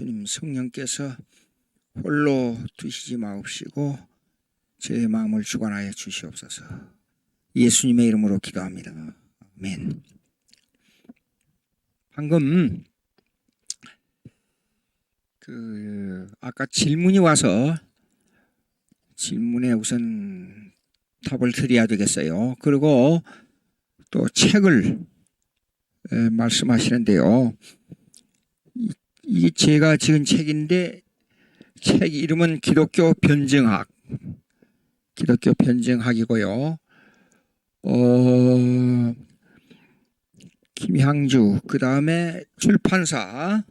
주님 성령께서 홀로 두시지 마옵시고 제 마음을 주관하여 주시옵소서. 예수님의 이름으로 기도합니다. 아멘. 방금 아까 질문이 와서 질문에 우선 답을 드려야 되겠어요. 그리고 또 책을 말씀하시는데요. 이게 제가 지은 책인데 책 이름은 기독교 변증학. 기독교 변증학이고요. 김향주, 그 다음에 출판사를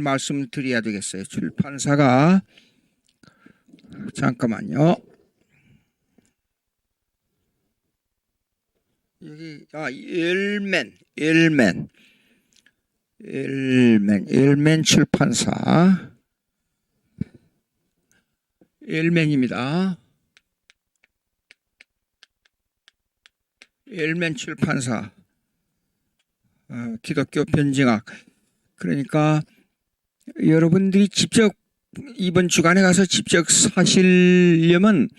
말씀드려야 되겠어요. 출판사가 잠깐만요. 여기 엘맨 출판사. 엘맨입니다. 엘맨 출판사. 기독교 변증학. 그러니까 여러분들이 직접 이번 주간에 가서 직접 사시려면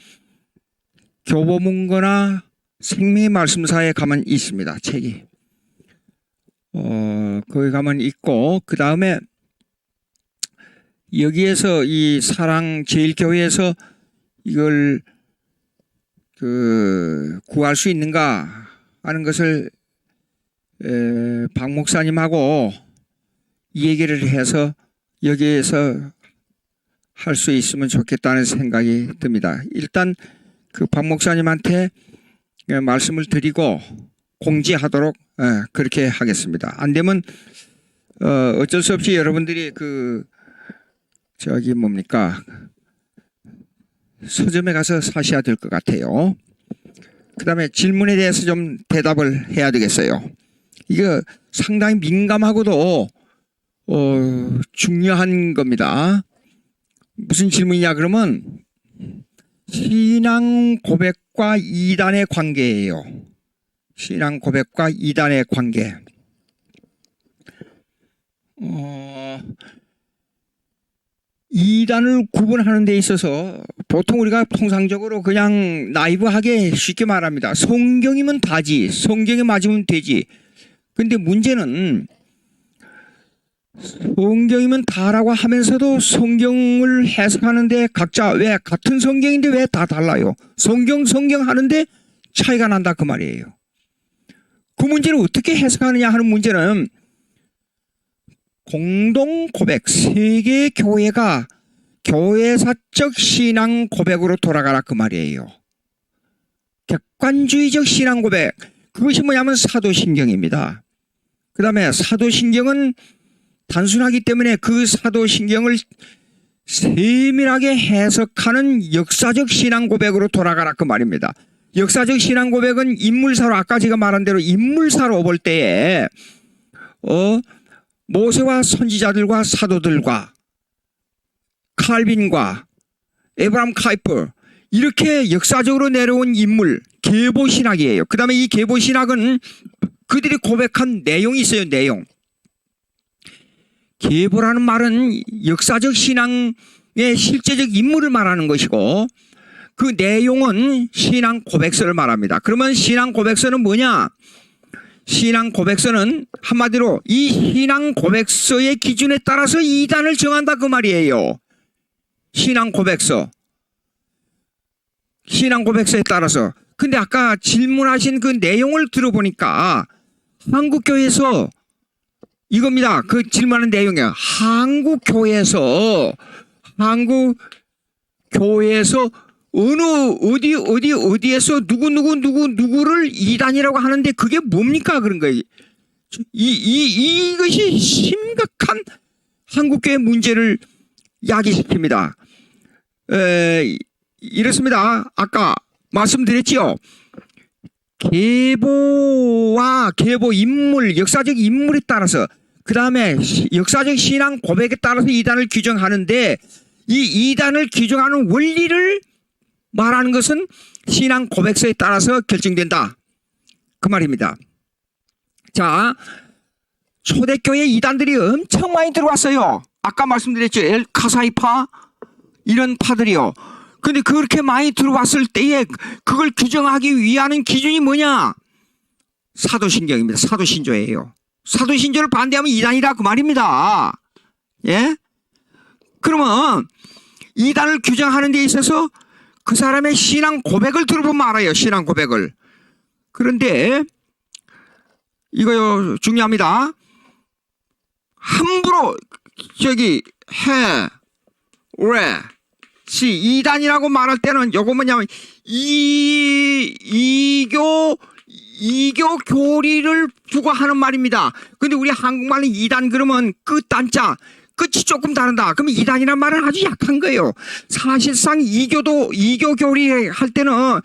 교보문고나 생명의 말씀사에 가면 있습니다. 책이. 거기 가면 있고, 그 다음에 여기에서 이 사랑제일교회에서 이걸 구할 수 있는가 하는 것을 박 목사님하고 얘기를 해서 여기에서 할 수 있으면 좋겠다는 생각이 듭니다. 일단 그 박 목사님한테 말씀을 드리고 공지하도록 그렇게 하겠습니다. 안 되면 어쩔 수 없이 여러분들이 서점에 가서 사셔야 될 것 같아요. 그 다음에 질문에 대해서 좀 대답을 해야 되겠어요. 이거 상당히 민감하고도 중요한 겁니다. 무슨 질문이냐 그러면 신앙 고백과 이단의 관계예요. 신앙 고백과 이단의 관계. 이단을 구분하는 데 있어서 보통 우리가 통상적으로 그냥 나이브하게 쉽게 말합니다. 성경이면 다지. 성경에 맞으면 되지. 근데 문제는 성경이면 다라고 하면서도 성경을 해석하는데 각자 왜 같은 성경인데 왜 다 달라요? 성경 하는데 차이가 난다 그 말이에요. 그 문제를 어떻게 해석하느냐 하는 문제는 공동 고백, 세계 교회가 교회사적 신앙 고백으로 돌아가라 그 말이에요. 객관주의적 신앙 고백, 그것이 뭐냐면 사도신경입니다. 그 다음에 사도신경은 단순하기 때문에 그 사도신경을 세밀하게 해석하는 역사적 신앙 고백으로 돌아가라 그 말입니다. 역사적 신앙 고백은 인물사로, 아까 제가 말한 대로 인물사로 볼 때에 모세와 선지자들과 사도들과 칼빈과 에브라임 카이퍼 이렇게 역사적으로 내려온 인물, 계보신학이에요. 그 다음에 이 계보신학은 그들이 고백한 내용이 있어요. 내용. 계보라는 말은 역사적 신앙의 실제적 인물을 말하는 것이고 그 내용은 신앙 고백서를 말합니다. 그러면 신앙 고백서는 뭐냐? 신앙 고백서는 한마디로 이 신앙 고백서의 기준에 따라서 이단을 정한다 그 말이에요. 신앙 고백서. 신앙 고백서에 따라서. 근데 아까 질문하신 그 내용을 들어보니까 한국교회에서 이겁니다. 그 질문하는 내용이에요. 한국교회에서 어디에서 누구를 이단이라고 하는데 그게 뭡니까? 그런 거예요. 이것이 심각한 한국교회 문제를 야기시킵니다. 이렇습니다. 아까 말씀드렸지요. 계보와 계보 인물, 역사적 인물에 따라서 그 다음에 역사적 신앙 고백에 따라서 이단을 규정하는데 이 이단을 규정하는 원리를 말하는 것은 신앙 고백서에 따라서 결정된다. 그 말입니다. 자, 초대교회 이단들이 엄청 많이 들어왔어요. 아까 말씀드렸죠. 카사이파 이런 파들이요. 근데 그렇게 많이 들어왔을 때에 그걸 규정하기 위한 기준이 뭐냐? 사도신경입니다. 사도신조예요. 사도신조를 반대하면 이단이다 그 말입니다. 예? 그러면 이단을 규정하는 데 있어서 그 사람의 신앙 고백을 들어보면 알아요. 신앙 고백을. 그런데 이거요 중요합니다. 함부로 이단이라고 말할 때는 요거 뭐냐면 이교 교리를 두고 하는 말입니다. 근데 우리 한국말은 이단 그러면 끝단자 끝이 조금 다른다. 그러면 이단이란 말은 아주 약한 거예요. 사실상 이교 교리 할 때는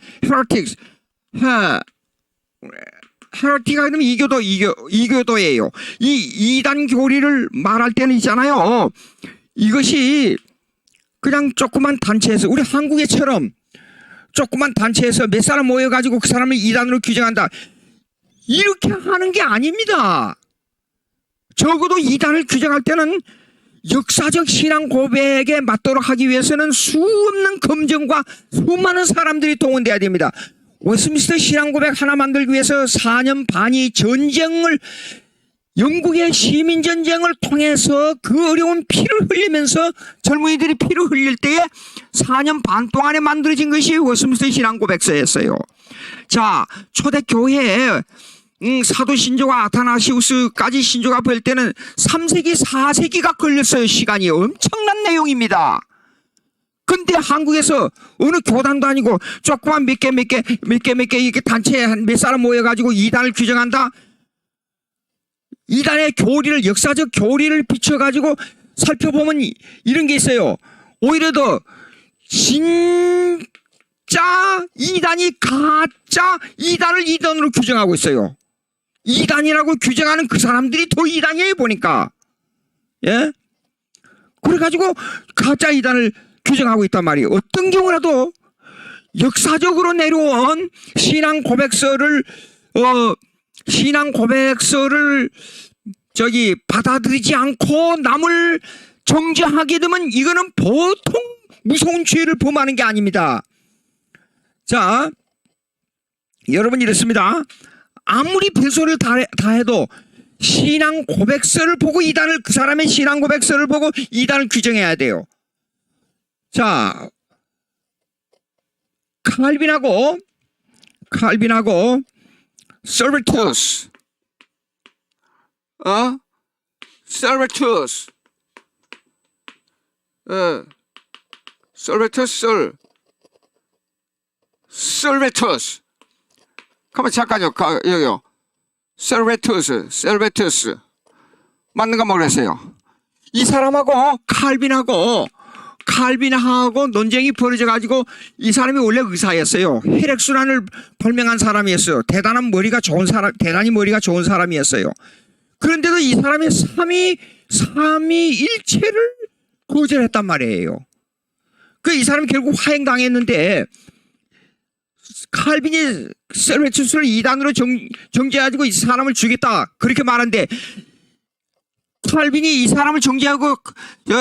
헤러티가 그러면 이교도예요. 이 이단 교리를 말할 때는 있잖아요. 이것이 그냥 조그만 단체에서 우리 한국에처럼 조그만 단체에서 몇 사람 모여가지고 그 사람을 이단으로 규정한다. 이렇게 하는 게 아닙니다. 적어도 이단을 규정할 때는 역사적 신앙 고백에 맞도록 하기 위해서는 수없는 검증과 수많은 사람들이 동원돼야 됩니다. 웨스트민스터 신앙 고백 하나 만들기 위해서 4년 반이 전쟁을 영국의 시민전쟁을 통해서 그 어려운 피를 흘리면서 젊은이들이 피를 흘릴 때에 4년 반 동안에 만들어진 것이 웨스트민스터 신앙 고백서였어요. 자, 초대교회에 사도신조가 아타나시우스까지 신조가 볼 때는 3세기 4세기가 걸렸어요. 시간이 엄청난 내용입니다. 근데 한국에서 어느 교단도 아니고 조그만 몇 개 이렇게 단체에 한 몇 사람 모여가지고 이단을 규정한다. 이단의 교리를 역사적 교리를 비춰가지고 살펴보면 이런 게 있어요. 오히려 더 진짜 이단이 가짜 이단을 이단으로 규정하고 있어요. 이단이라고 규정하는 그 사람들이 더 이단이에요 보니까. 예? 그래가지고 가짜 이단을 규정하고 있단 말이에요. 어떤 경우라도 역사적으로 내려온 신앙 고백서를 받아들이지 않고 남을 정죄하게 되면 이거는 보통 무서운 죄를 범하는 게 아닙니다. 자, 여러분 이렇습니다. 아무리 별소리를 다 해도 신앙 고백서를 보고 이단을 그 사람의 신앙 고백서를 보고 이단을 규정해야 돼요. 자, 칼빈하고 서베투스 가만 잠깐요. 여기요. 셀베투스 맞는 거 모르겠어요. 이 사람하고 칼빈하고 논쟁이 벌어져가지고 이 사람이 원래 의사였어요. 혈액순환을 발명한 사람이었어요. 대단히 머리가 좋은 사람이었어요. 그런데도 이 사람이 삼위일체를 거절했단 말이에요. 이 사람이 결국 화형당했는데 칼빈이 셀베투스를 이단으로 정죄해가지고 이 사람을 죽였다 그렇게 말하는데 칼빈이 이 사람을 정죄하고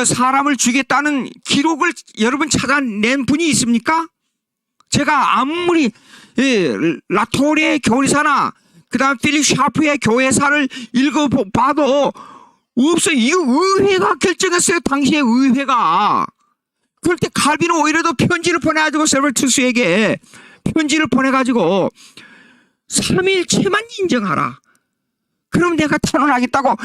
사람을 죽였다는 기록을 여러분 찾아낸 분이 있습니까? 제가 아무리 라토리의 교리사나 그 다음 필립 샤프의 교회사를 읽어봐도 없어요. 이거 의회가 결정했어요. 당시에 의회가. 그럴 때 칼빈은 오히려 더 편지를 보내가지고 셀베투스에게 편지를 보내가지고 삼위일체만 인정하라. 그럼 내가 탄원하겠다고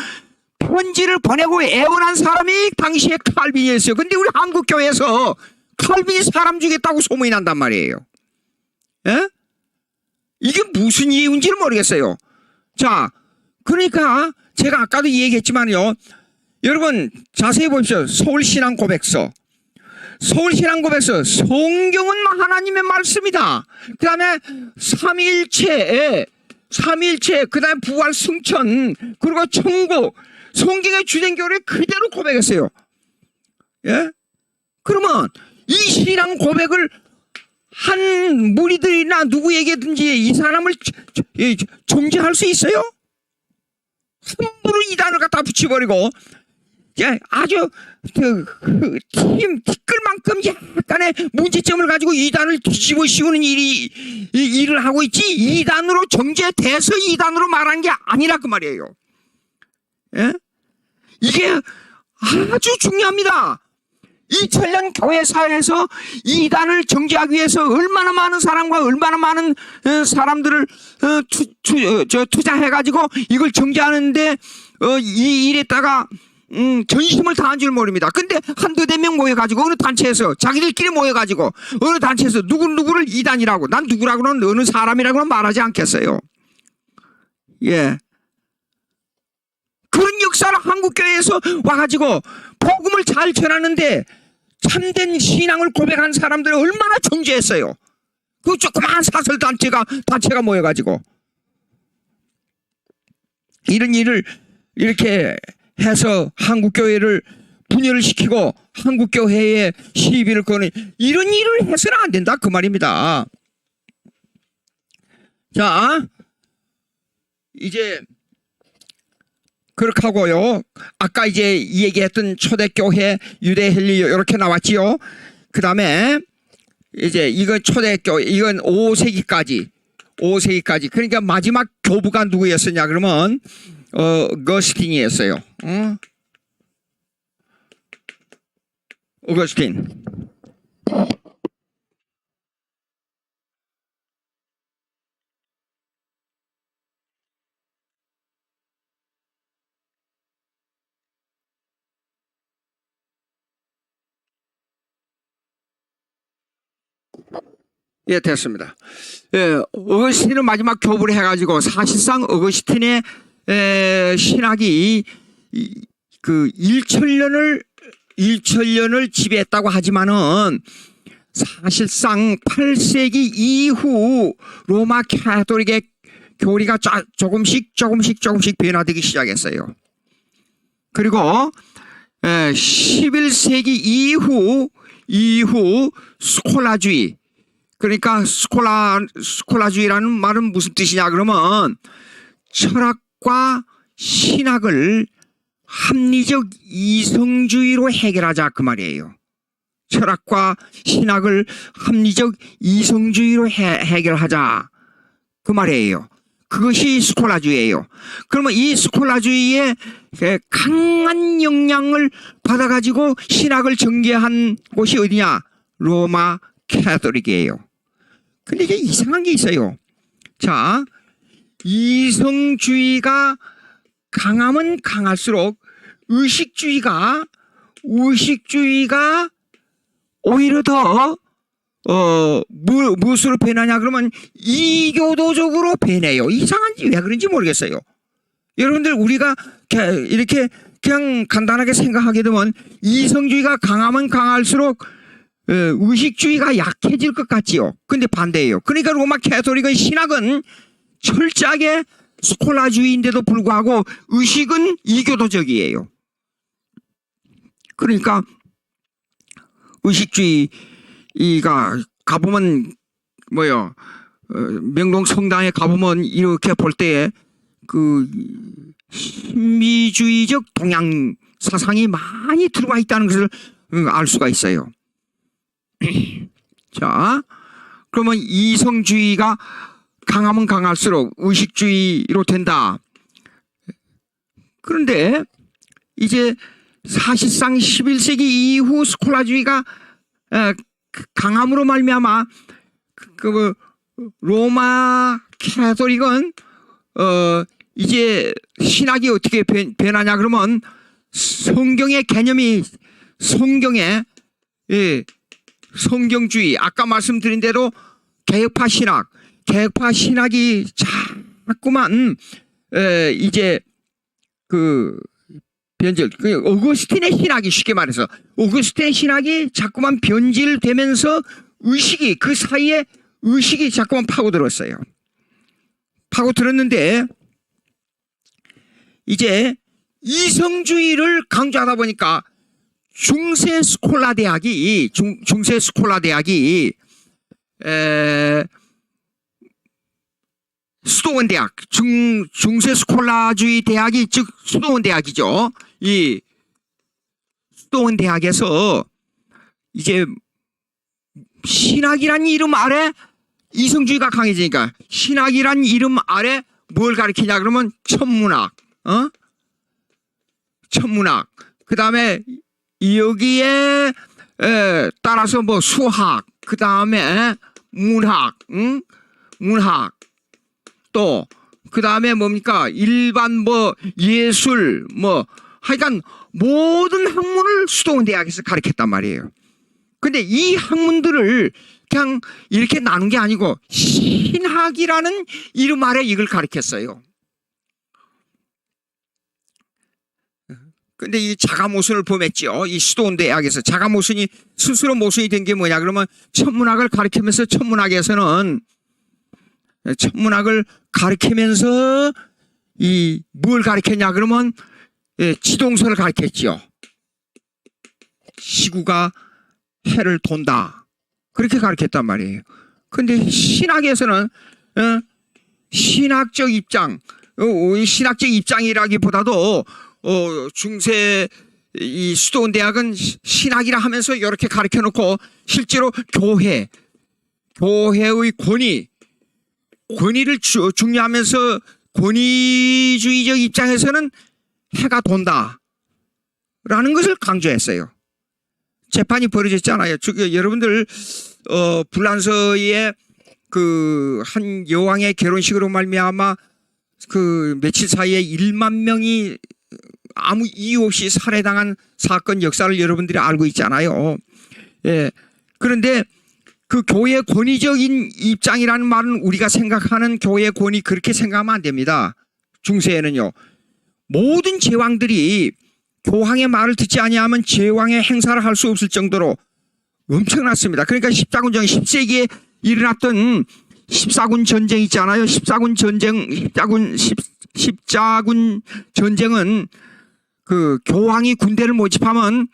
편지를 보내고 애원한 사람이 당시에 칼빈이었어요. 근데 우리 한국 교회에서 칼빈이 사람 죽였다고 소문이 난단 말이에요. 예? 이게 무슨 이유인지를 모르겠어요. 자, 그러니까 제가 아까도 얘기했지만요. 여러분 자세히 보십시오. 서울신앙고백서. 성경은 하나님의 말씀이다. 그 다음에 삼위일체, 그 다음에 부활 승천, 그리고 천국, 성경의 주된 교리를 그대로 고백했어요. 예? 그러면 이 신앙 고백을 한 무리들이나 누구에게든지 이 사람을 정죄할 수 있어요? 함부로 이단을 갖다 붙여버리고 아주 팀 티끌만큼 약간의 문제점을 가지고 이단을 뒤집어 씌우는 일을 하고 있지, 이단으로 정죄돼서 이단으로 말한 게 아니라 그 말이에요. 예? 이게 아주 중요합니다. 2000년 교회사에서 이단을 정죄하기 위해서 얼마나 많은 사람과 얼마나 많은 사람들을 투자해가지고 이걸 정죄하는데 이 일에다가 전심을 다한 줄 모릅니다. 근데 한두 대 명 모여가지고 어느 단체에서 자기들끼리 모여가지고 어느 단체에서 누구를 이단이라고, 난 누구라고는 어느 사람이라고는 말하지 않겠어요. 예. 그런 역사를 한국교회에서 와가지고 복음을 잘 전하는데 참된 신앙을 고백한 사람들을 얼마나 정죄했어요. 그 조그마한 사설 단체가 모여가지고 이런 일을 이렇게 해서 한국교회를 분열을 시키고 한국교회에 시비를 거는 이런 일을 해서는 안 된다 그 말입니다. 자, 이제 그렇게 하고요. 아까 이제 얘기했던 초대교회, 유대헬리 이렇게 나왔지요. 그 다음에 이제 이건 초대교회, 이건 5세기까지. 그러니까 마지막 교부가 누구였었냐 그러면 어거스틴이었어요. 어거스틴. 예, 됐습니다. 예, 어거스틴은 마지막 교부를 해가지고 사실상 어거스틴의 신학이 그 1천년을 지배했다고 하지만은 사실상 8세기 이후 로마 가톨릭의 교리가 조금씩 변화되기 시작했어요. 그리고 11세기 이후 스콜라주의, 그러니까 스콜라주의라는 말은 무슨 뜻이냐 그러면 철학과 신학을 합리적 이성주의로 해결하자 그 말이에요. 철학과 신학을 합리적 이성주의로 해결하자 그 말이에요. 그것이 스콜라주의예요. 그러면 이 스콜라주의의 강한 영향을 받아가지고 신학을 전개한 곳이 어디냐? 로마 가톨릭이에요. 근데 이게 이상한 게 있어요. 자, 이성주의가 강하면 강할수록 의식주의가 오히려 더 무엇으로 변하냐 그러면 이교도적으로 변해요. 이상한지 왜 그런지 모르겠어요. 여러분들 우리가 이렇게 그냥 간단하게 생각하게 되면 이성주의가 강하면 강할수록 의식주의가 약해질 것 같지요. 근데 반대예요. 그러니까 로마 가톨릭의 신학은 철저하게 스콜라주의인데도 불구하고 의식은 이교도적이에요. 그러니까 의식주의가 가보면 명동 성당에 가보면 이렇게 볼 때에 그 신비주의적 동양 사상이 많이 들어와 있다는 것을 알 수가 있어요. 자, 그러면 이성주의가 강하면 강할수록 의식주의로 된다. 그런데 이제 사실상 11세기 이후 스콜라주의가 강함으로 말미암아 로마 가톨릭은 이제 신학이 어떻게 변하냐 그러면 성경의 개념이 성경주의, 아까 말씀드린 대로 개혁파 신학이 자꾸만 이제 어거스틴의 신학이, 쉽게 말해서 어거스틴의 신학이 자꾸만 변질되면서 그 사이에 의식이 자꾸만 파고들었어요. 파고들었는데 이제 이성주의를 강조하다 보니까 중세 스콜라 대학이 수도원 대학, 중세 스콜라주의 대학이 즉 수도원 대학이죠. 이 수도원 대학에서 이제 신학이란 이름 아래 이성주의가 강해지니까 신학이란 이름 아래 뭘 가르치냐 그러면 천문학, 천문학. 그 다음에 여기에 따라서 뭐 수학, 그 다음에 문학, 문학. 또 그 다음에 뭡니까 일반 뭐 예술 뭐 하여간 모든 학문을 수도원 대학에서 가르쳤단 말이에요. 근데 이 학문들을 그냥 이렇게 나눈 게 아니고 신학이라는 이름 아래 이걸 가르쳤어요. 근데 이 자가모순을 범했죠. 이 수도원 대학에서 자가모순이 스스로 모순이 된 게 뭐냐 그러면 천문학을 가르치면서 천문학을 가르치면서 이 뭘 가르쳤냐 그러면 지동설을 가르쳤죠. 지구가 해를 돈다. 그렇게 가르쳤단 말이에요. 근데 신학에서는 신학적 입장, 신학적 입장이라기보다도 중세 이 수도원 대학은 신학이라 하면서 이렇게 가르쳐 놓고 실제로 교회의 권위를 중요하면서 권위주의적 입장에서는 해가 돈다 라는 것을 강조했어요. 재판이 벌어졌잖아요. 여러분들 불란서의 그 한 여왕의 결혼식으로 말미암아 그 며칠 사이에 1만 명이 아무 이유 없이 살해당한 사건 역사를 여러분들이 알고 있잖아요. 예. 그런데 그 교회의 권위적인 입장이라는 말은 우리가 생각하는 교회의 권위 그렇게 생각하면 안 됩니다. 중세에는요. 모든 제왕들이 교황의 말을 듣지 아니하면 제왕의 행사를 할 수 없을 정도로 엄청났습니다. 그러니까 십자군전 10세기에 일어났던 십자군 전쟁 있잖아요. 십자군 전쟁은 그 교황이 군대를 모집하면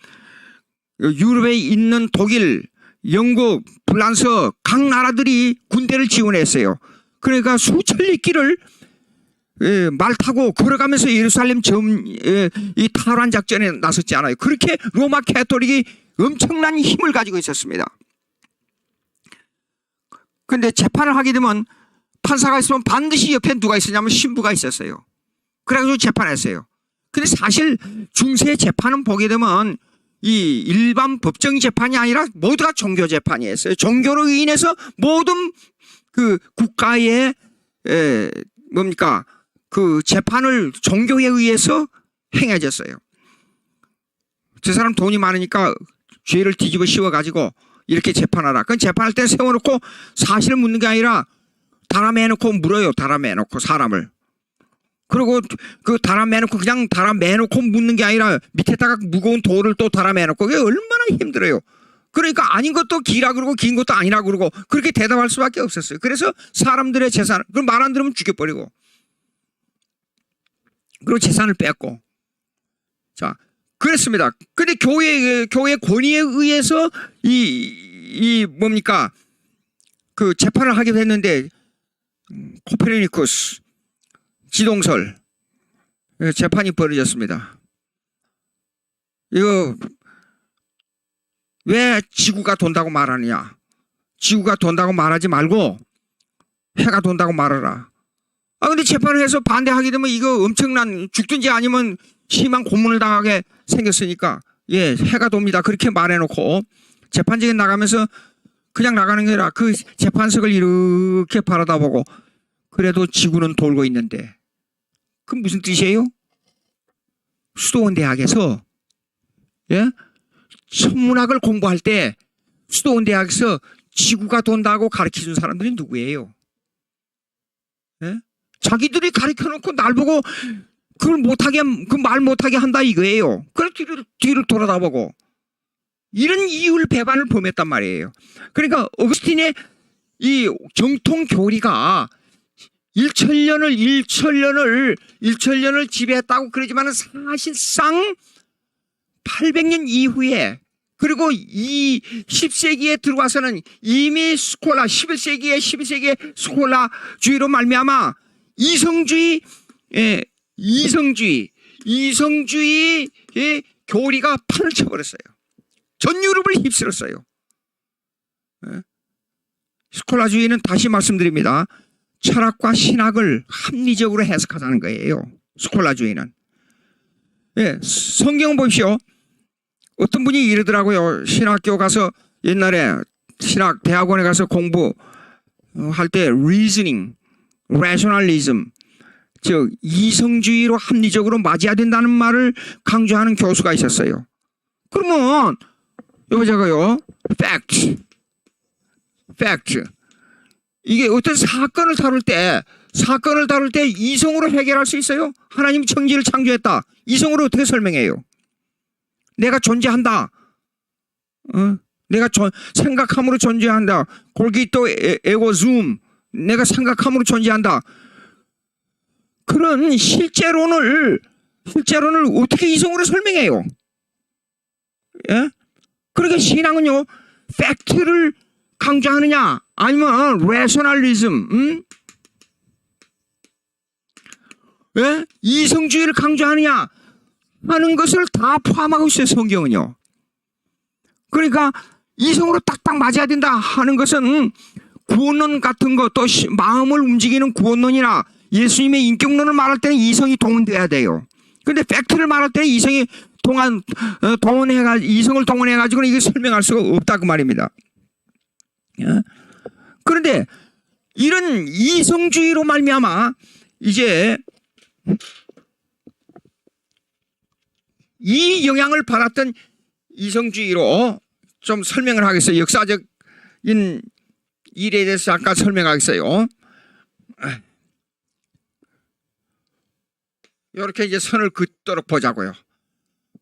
유럽에 있는 독일, 영국, 프랑스 각 나라들이 군대를 지원했어요. 그러니까 수천 리 길을 말 타고 걸어가면서 예루살렘 이 탈환 작전에 나섰지 않아요. 그렇게 로마 캐토릭이 엄청난 힘을 가지고 있었습니다. 그런데 재판을 하게 되면 판사가 있으면 반드시 옆에 누가 있었냐면 신부가 있었어요. 그래가지고 재판했어요. 근데 사실 중세 재판은 보게 되면 이 일반 법정 재판이 아니라 모두가 종교 재판이었어요. 종교로 인해서 모든 그 국가의 뭡니까 그 재판을 종교에 의해서 행해졌어요. 저 사람 돈이 많으니까 죄를 뒤집어 씌워가지고 이렇게 재판하라. 그건 재판할 때 세워놓고 사실을 묻는 게 아니라 달아매놓고 물어요. 달아매놓고 사람을. 그리고 그 달아매놓고 그냥 달아매놓고 묻는 게 아니라 밑에다가 무거운 돌을 또 달아매놓고 그게 얼마나 힘들어요. 그러니까 아닌 것도 기라 그러고 긴 것도 아니라 그러고 그렇게 대답할 수밖에 없었어요. 그래서 사람들의 재산, 그걸 말 안 들으면 죽여버리고 그리고 재산을 뺐고 자 그랬습니다. 근데 교회 권위에 의해서 이 뭡니까 그 재판을 하게 됐는데 코페르니쿠스 지동설 재판이 벌어졌습니다. 이거 왜 지구가 돈다고 말하느냐? 지구가 돈다고 말하지 말고 해가 돈다고 말하라. 근데 재판을 해서 반대하게 되면 이거 엄청난 죽든지 아니면 심한 고문을 당하게 생겼으니까 해가 돕니다. 그렇게 말해놓고 재판장에 나가면서 그냥 나가는 게 아니라 그 재판석을 이렇게 바라다보고 그래도 지구는 돌고 있는데 그럼 무슨 뜻이에요? 수도원 대학에서 천문학을 공부할 때 수도원 대학에서 지구가 돈다고 가르쳐준 사람들이 누구예요? 자기들이 가르쳐놓고 날 보고 그걸 못하게 그 말 못하게 한다 이거예요. 그래서 뒤를 돌아다보고 이런 이율 배반을 범했단 말이에요. 그러니까 어거스틴의 이 정통 교리가 1천년을 지배했다고 그러지만 사실상 800년 이후에 그리고 이 10세기에 들어와서는 이미 스콜라 11세기에 스콜라주의로 말미암아 이성주의의 교리가 판을 쳐버렸어요. 전 유럽을 휩쓸었어요. 스콜라주의는 다시 말씀드립니다. 철학과 신학을 합리적으로 해석하자는 거예요. 스콜라주의는. 성경 보십시오. 어떤 분이 이러더라고요. 신학교 가서 옛날에 신학 대학원에 가서 공부할 때 reasoning, rationalism, 즉 이성주의로 합리적으로 맞아야 된다는 말을 강조하는 교수가 있었어요. 그러면 여보자가요, fact. 이게 어떤 사건을 다룰 때 이성으로 해결할 수 있어요? 하나님 천지를 창조했다. 이성으로 어떻게 설명해요? 내가 존재한다. 내가 생각함으로 존재한다. 골기또 에고줌. 내가 생각함으로 존재한다. 그런 실제론을 어떻게 이성으로 설명해요? 예? 그러니까 신앙은요, 팩트를 강조하느냐, 아니면 레셔널리즘, 예? 이성주의를 강조하느냐 하는 것을 다 포함하고 있어요, 성경은요. 그러니까 이성으로 딱딱 맞아야 된다 하는 것은 구원론 같은 것, 또 마음을 움직이는 구원론이나 예수님의 인격론을 말할 때는 이성이 동원돼야 돼요. 근데 팩트를 말할 때는 이성이 이성을 동원해가지고는 이게 설명할 수가 없다 그 말입니다. 그런데 이런 이성주의로 말미암아 이제 이 영향을 받았던 이성주의로 좀 설명을 하겠어요. 역사적인 일에 대해서 잠깐 설명하겠어요. 이렇게 이제 선을 긋도록 보자고요.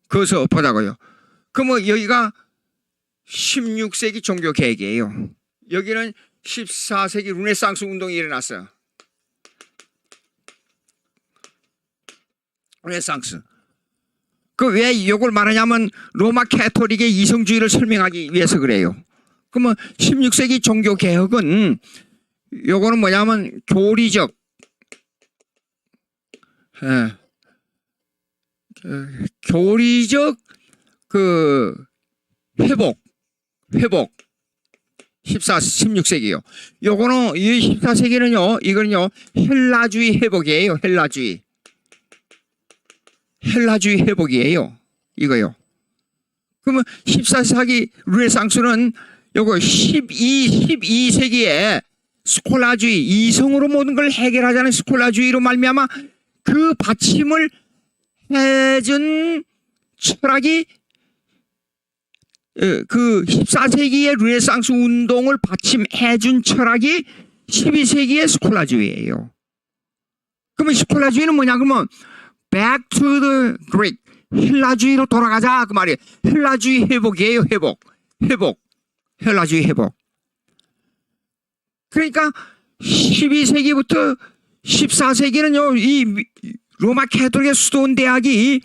그어서 보자고요. 그러면 여기가 16세기 종교 개혁이에요. 여기는 14세기 르네상스 운동이 일어났어요. 르네상스. 그 왜 이걸 말하냐면 로마 캐토릭의 이성주의를 설명하기 위해서 그래요. 그러면 16세기 종교 개혁은 요거는 뭐냐면 교리적 그 회복 16세기요. 요거는 이 14세기는요, 이거는요 헬라주의 회복이에요. 헬라주의 회복이에요. 이거요. 그러면 14세기 르네상스는 요거 12세기에 스콜라주의, 이성으로 모든 걸 해결하자는 스콜라주의로 말미암아 그 받침을 해준 철학이 그 14세기의 르네상스 운동을 받침해준 철학이 12세기의 스콜라주의예요. 그러면 스콜라주의는 뭐냐? 그러면 back to the Greek, 헬라주의로 돌아가자 그 말이에요. 헬라주의 회복이에요. 헬라주의 회복. 그러니까 12세기부터 14세기는요 이 로마 캐톨릭의 수도원 대학이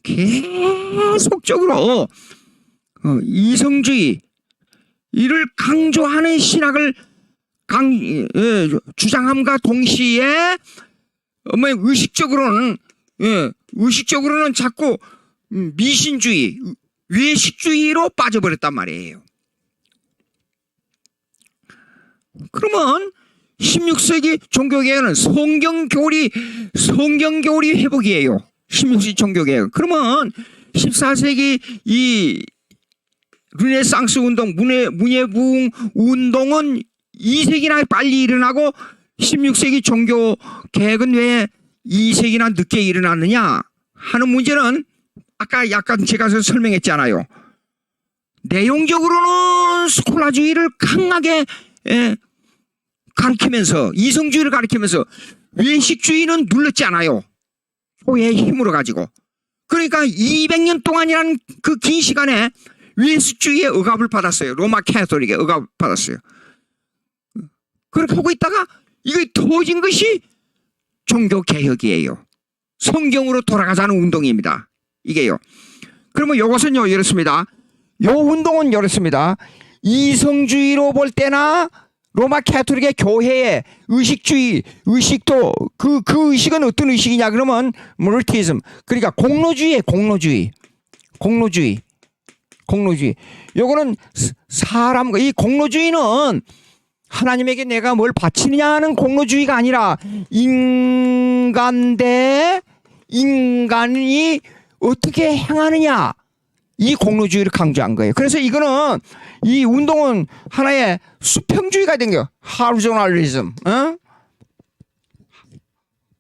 계속적으로 이성주의 이를 강조하는 신학을 주장함과 동시에 의식적으로는 자꾸 미신주의, 외식주의로 빠져버렸단 말이에요. 그러면 16세기 종교개혁은 성경교리 회복이에요. 16세기 종교개혁. 그러면 14세기 이 르네상스 운동, 문예부흥 운동은 2세기나 빨리 일어나고 16세기 종교개혁은 왜 2세기나 늦게 일어났느냐 하는 문제는 아까 약간 제가 설명했잖아요. 내용적으로는 스콜라주의를 강하게 가르치면서, 이성주의를 가르치면서 외식주의는 눌렀지 않아요. 소의 힘으로 가지고. 그러니까 200년 동안이라는 그 긴 시간에 외식주의의 억압을 받았어요. 로마 캐톨릭의 억압을 받았어요. 그렇게 하고 있다가 이게 터진 것이 종교개혁이에요. 성경으로 돌아가자는 운동입니다. 이게요. 그러면 이것은요 이렇습니다. 요 운동은 이렇습니다. 이성주의로 볼 때나 로마 캐토릭의 교회의 의식도 그 의식은 어떤 의식이냐 그러면 모르티즘, 그러니까 공로주의. 요거는 사람과 이 공로주의는 하나님에게 내가 뭘 바치느냐는 공로주의가 아니라 인간 대 인간이 어떻게 행하느냐, 이 공로주의를 강조한 거예요. 그래서 이거는 이 운동은 하나의 수평주의가 된 거예요. 하루조널리즘,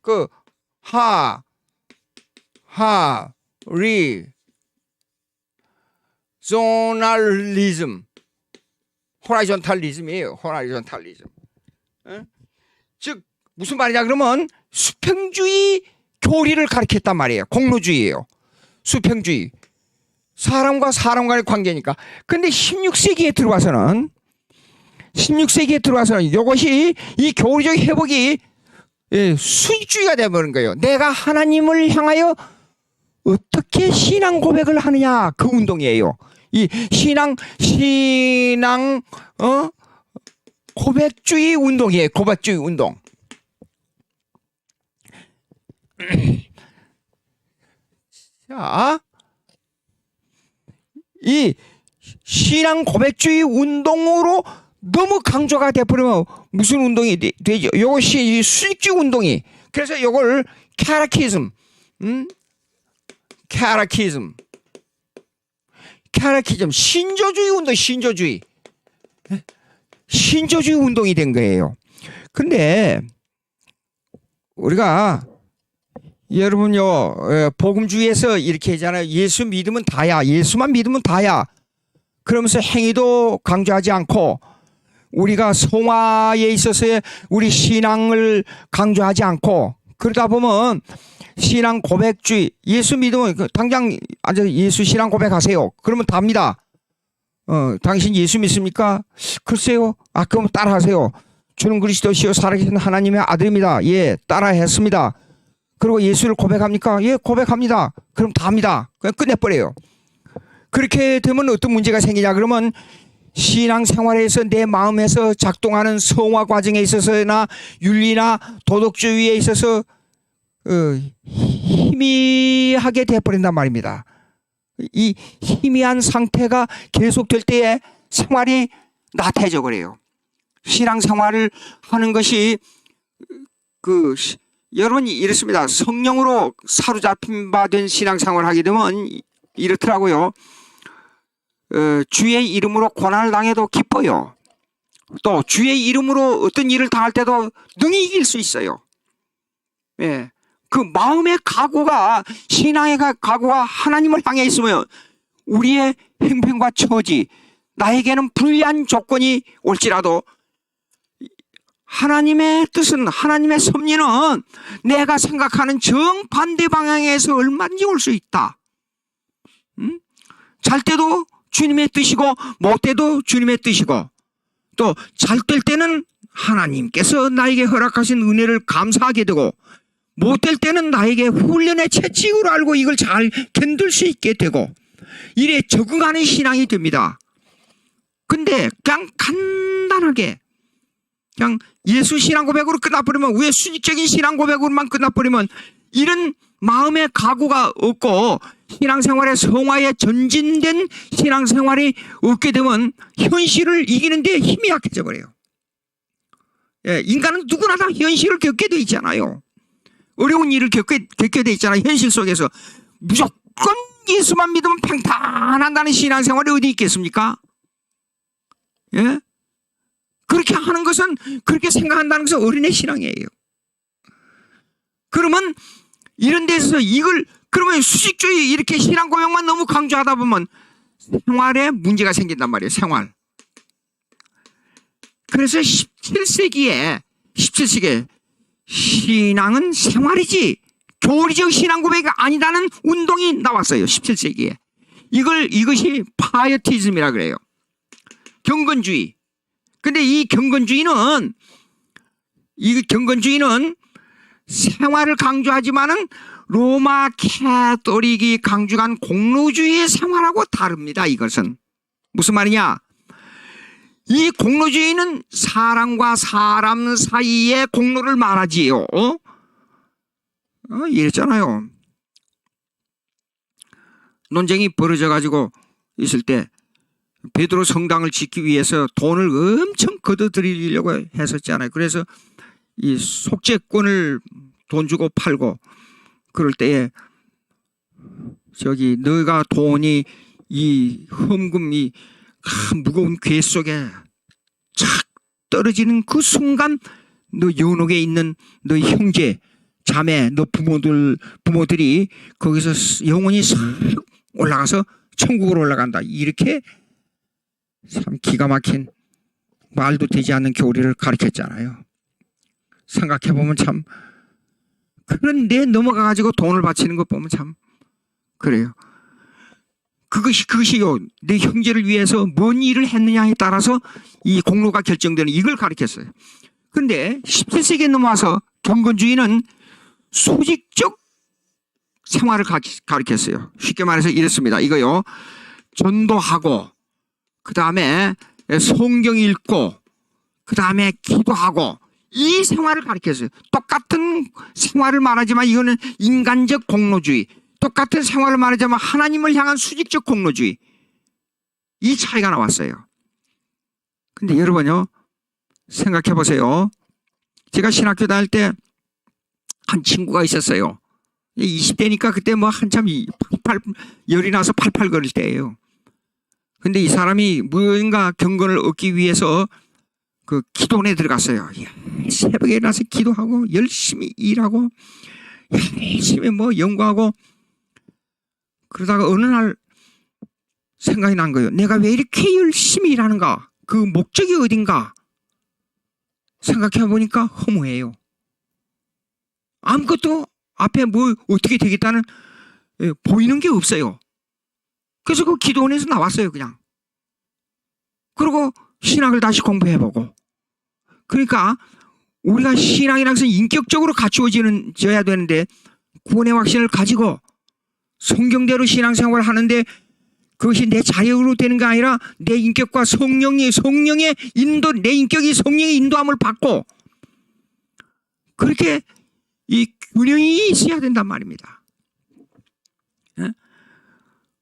그 조널리즘, 호라이존탈리즘이에요. 호라이존탈리즘. 즉 무슨 말이냐 그러면 수평주의 교리를 가르쳤단 말이에요. 공로주의예요. 수평주의. 사람과 사람 간의 관계니까. 근데 16세기에 들어와서는 이것이 이 교리적 회복이 수익주의가 되어버린 거예요. 내가 하나님을 향하여 어떻게 신앙 고백을 하느냐, 그 운동이에요. 이 신앙 고백주의 운동이에요. 고백주의 운동. 자, 이 신앙 고백주의 운동으로 너무 강조가 돼버리면 무슨 운동이 되죠? 이것이 수익주의 운동이. 그래서 이걸 캐라키즘, 신조주의 운동, 신조주의 운동이 된 거예요. 근데 우리가 여러분요, 복음주의에서 이렇게 하잖아요. 예수 믿으면 다야. 예수만 믿으면 다야. 그러면서 행위도 강조하지 않고 우리가 성화에 있어서의 우리 신앙을 강조하지 않고, 그러다 보면 신앙 고백주의, 예수 믿으면 당장 앉아서 예수 신앙 고백하세요. 그러면 답니다. 당신 예수 믿습니까? 글쎄요. 그럼 따라하세요. 주는 그리스도시요 살아계신 하나님의 아들입니다. 예, 따라했습니다. 그리고 예수를 고백합니까? 예, 고백합니다. 그럼 답니다. 그냥 끝내버려요. 그렇게 되면 어떤 문제가 생기냐 그러면 신앙생활에서 내 마음에서 작동하는 성화 과정에 있어서나 윤리나 도덕주의에 있어서 희미하게 돼버린단 말입니다. 이 희미한 상태가 계속될 때에 생활이 나태해져 버려요. 신앙생활을 하는 것이 여러분이 이렇습니다. 성령으로 사로잡힌 바 된 신앙생활을 하게 되면 이렇더라고요. 주의 이름으로 고난을 당해도 기뻐요. 또 주의 이름으로 어떤 일을 당할 때도 능히 이길 수 있어요. 예. 그 마음의 각오가, 신앙의 각오가 하나님을 향해 있으면 우리의 형편과 처지, 나에게는 불리한 조건이 올지라도 하나님의 뜻은, 하나님의 섭리는 내가 생각하는 정반대 방향에서 얼마든지 올 수 있다. 잘 때도 주님의 뜻이고 못 때도 주님의 뜻이고, 또 잘 될 때는 하나님께서 나에게 허락하신 은혜를 감사하게 되고, 못 될 때는 나에게 훈련의 채찍으로 알고 이걸 잘 견딜 수 있게 되고, 이래 적응하는 신앙이 됩니다. 근데 그냥 간단하게 그냥 예수 신앙 고백으로 끝나버리면, 왜 수직적인 신앙 고백으로만 끝나버리면 이런 마음의 각오가 없고 신앙생활의 성화에 전진된 신앙생활이 없게 되면 현실을 이기는데 힘이 약해져 버려요. 예, 인간은 누구나 다 현실을 겪게 돼 있잖아요. 어려운 일을 겪게 돼 있잖아요. 현실 속에서 무조건 예수만 믿으면 평탄한다는 신앙생활이 어디 있겠습니까? 예? 그렇게 하는 것은, 그렇게 생각한다는 것은 어린애 신앙이에요. 그러면 이런 데서 그러면 수직주의 이렇게 신앙 고백만 너무 강조하다 보면 생활에 문제가 생긴단 말이에요. 생활. 그래서 17세기에 신앙은 생활이지 교리적 신앙 고백이 아니라는 운동이 나왔어요. 17세기에. 이것이 파이어티즘이라 그래요. 경건주의. 근데 이 경건주의는 생활을 강조하지만은 로마 캐토릭이 강조한 공로주의의 생활하고 다릅니다. 이것은 무슨 말이냐? 이 공로주의는 사람과 사람 사이의 공로를 말하지요. 이랬잖아요. 논쟁이 벌어져 가지고 있을 때 베드로 성당을 짓기 위해서 돈을 엄청 걷어들이려고 했었잖아요. 그래서 이 속죄권을 돈 주고 팔고 그럴 때에 저기 너가 돈이 이 헌금이 무거운 궤 속에 착 떨어지는 그 순간 너 연옥에 있는 너 형제 자매 너 부모들이 거기서 영혼이 싹 올라가서 천국으로 올라간다. 이렇게 참 기가 막힌 말도 되지 않는 교리를 가르쳤잖아요. 생각해보면 참 그런데 넘어가 가지고 돈을 바치는 것 보면 참 그래요. 그것이요 내 형제를 위해서 뭔 일을 했느냐에 따라서 이 공로가 결정되는 이걸 가르쳤어요. 그런데 17세기에 넘어와서 경건주의는 수직적 생활을 가르쳤어요. 쉽게 말해서 이렇습니다. 이거요. 전도하고 그 다음에 성경 읽고 그 다음에 기도하고 이 생활을 가르쳤어요. 똑같은 생활을 말하지만 이거는 인간적 공로주의, 똑같은 생활을 말하자면 하나님을 향한 수직적 공로주의, 이 차이가 나왔어요. 근데 여러분요 생각해 보세요. 제가 신학교 다닐 때 한 친구가 있었어요. 20대니까 그때 뭐 한참 열이 나서 팔팔 거릴 때예요. 근데 이 사람이 무언가 경건을 얻기 위해서 그 기도원에 들어갔어요. 새벽에 일어나서 기도하고 열심히 일하고 열심히 뭐 연구하고 그러다가 어느 날 생각이 난 거예요. 내가 왜 이렇게 열심히 일하는가? 그 목적이 어딘가? 생각해 보니까 허무해요. 아무것도 앞에 뭐 어떻게 되겠다는 보이는 게 없어요. 그래서 그 기도원에서 나왔어요, 그냥. 그리고 신학을 다시 공부해보고. 그러니까 우리가 신앙이라는 것은 인격적으로 갖추어져야 되는데 구원의 확신을 가지고 성경대로 신앙생활을 하는데 그것이 내 자력으로 되는 게 아니라 내 인격과 성령의 인도, 내 인격이 성령의 인도함을 받고 그렇게 이 균형이 있어야 된단 말입니다.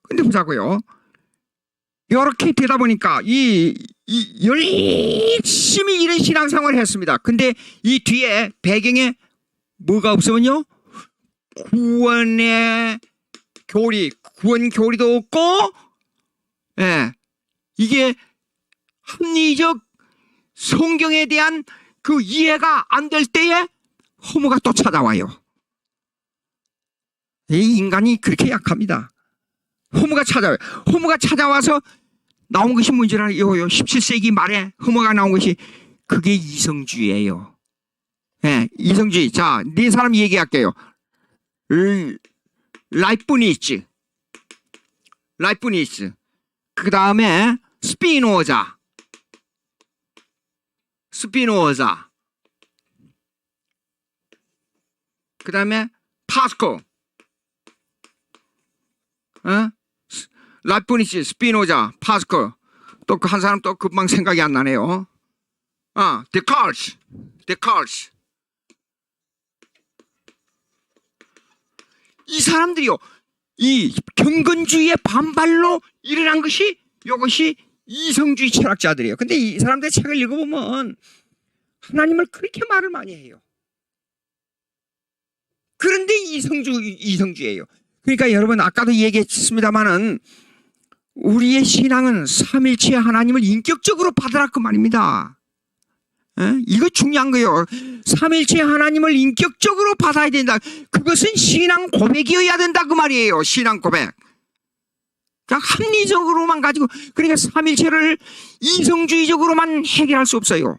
근데 보자고요. 이렇게 되다 보니까 열심히 이런 신앙생활을 했습니다. 근데 이 뒤에 배경에 뭐가 없으면요, 구원 교리도 없고, 이게 합리적 성경에 대한 그 이해가 안 될 때에 허무가 또 찾아와요. 이 인간이 그렇게 약합니다. 허무가 찾아와요. 허무가 찾아와서 나온 것이 문제라. 17세기 말에 허무가 나온 것이 그게 이성주의예요. 이성주의. 자, 네 사람 얘기할게요. 라이프니츠. 그 다음에 스피노자. 그 다음에 파스코. 라이프니츠, 스피노자, 파스코. 또 그 한 사람 또 금방 생각이 안 나네요. 데카르트. 이 사람들이요, 이 경건주의의 반발로 일어난 것이 이것이 이성주의 철학자들이에요. 근데 이 사람들의 책을 읽어보면 하나님을 그렇게 말을 많이 해요. 그런데 이성주의예요. 그러니까 여러분 아까도 얘기했습니다마는 우리의 신앙은 삼일체 하나님을 인격적으로 받으라 그 말입니다. 이거 중요한 거예요. 삼일체 하나님을 인격적으로 받아야 된다. 그것은 신앙 고백이어야 된다 그 말이에요. 신앙 고백. 그냥 합리적으로만 가지고, 그러니까 삼일체를 이성주의적으로만 해결할 수 없어요.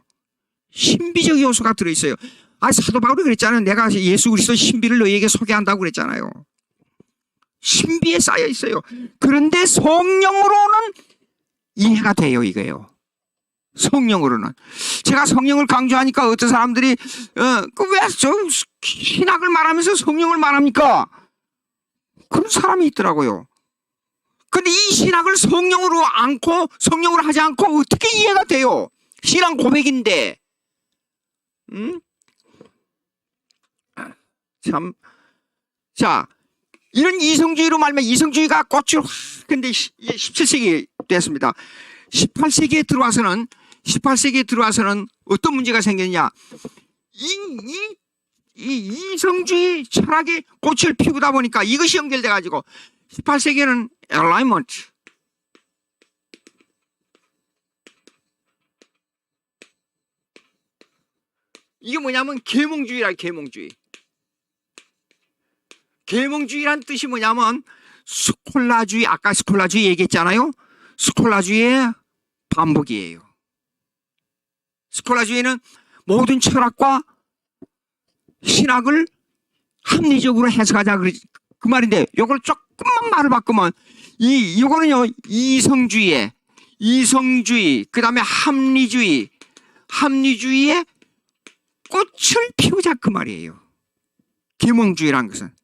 신비적 요소가 들어있어요. 사도 바울이 그랬잖아요. 내가 예수 그리스도 신비를 너희에게 소개한다고 그랬잖아요. 신비에 쌓여 있어요. 그런데 성령으로는 이해가 돼요, 이거예요. 성령으로는. 제가 성령을 강조하니까 어떤 사람들이 왜 저 신학을 말하면서 성령을 말합니까? 그런 사람이 있더라고요. 근데 이 신학을 성령으로 하지 않고 어떻게 이해가 돼요? 신앙 고백인데. 참. 자, 이런 이성주의로 말하면 이성주의가 꽃을 근데 17세기 됐습니다. 18세기에 들어와서는 어떤 문제가 생겼냐? 이 이성주의 철학이 꽃을 피우다 보니까 이것이 연결돼 가지고 18세기에는 alignment, 이게 뭐냐면 계몽주의라. 계몽주의란 뜻이 뭐냐면 스콜라주의, 아까 스콜라주의 얘기했잖아요. 스콜라주의의 반복이에요. 스콜라주의는 모든 철학과 신학을 합리적으로 해석하자 그 말인데, 요걸 조금만 말을 바꾸면 요거는요 이성주의, 그다음에 합리주의의 꽃을 피우자 그 말이에요. 계몽주의란 것은.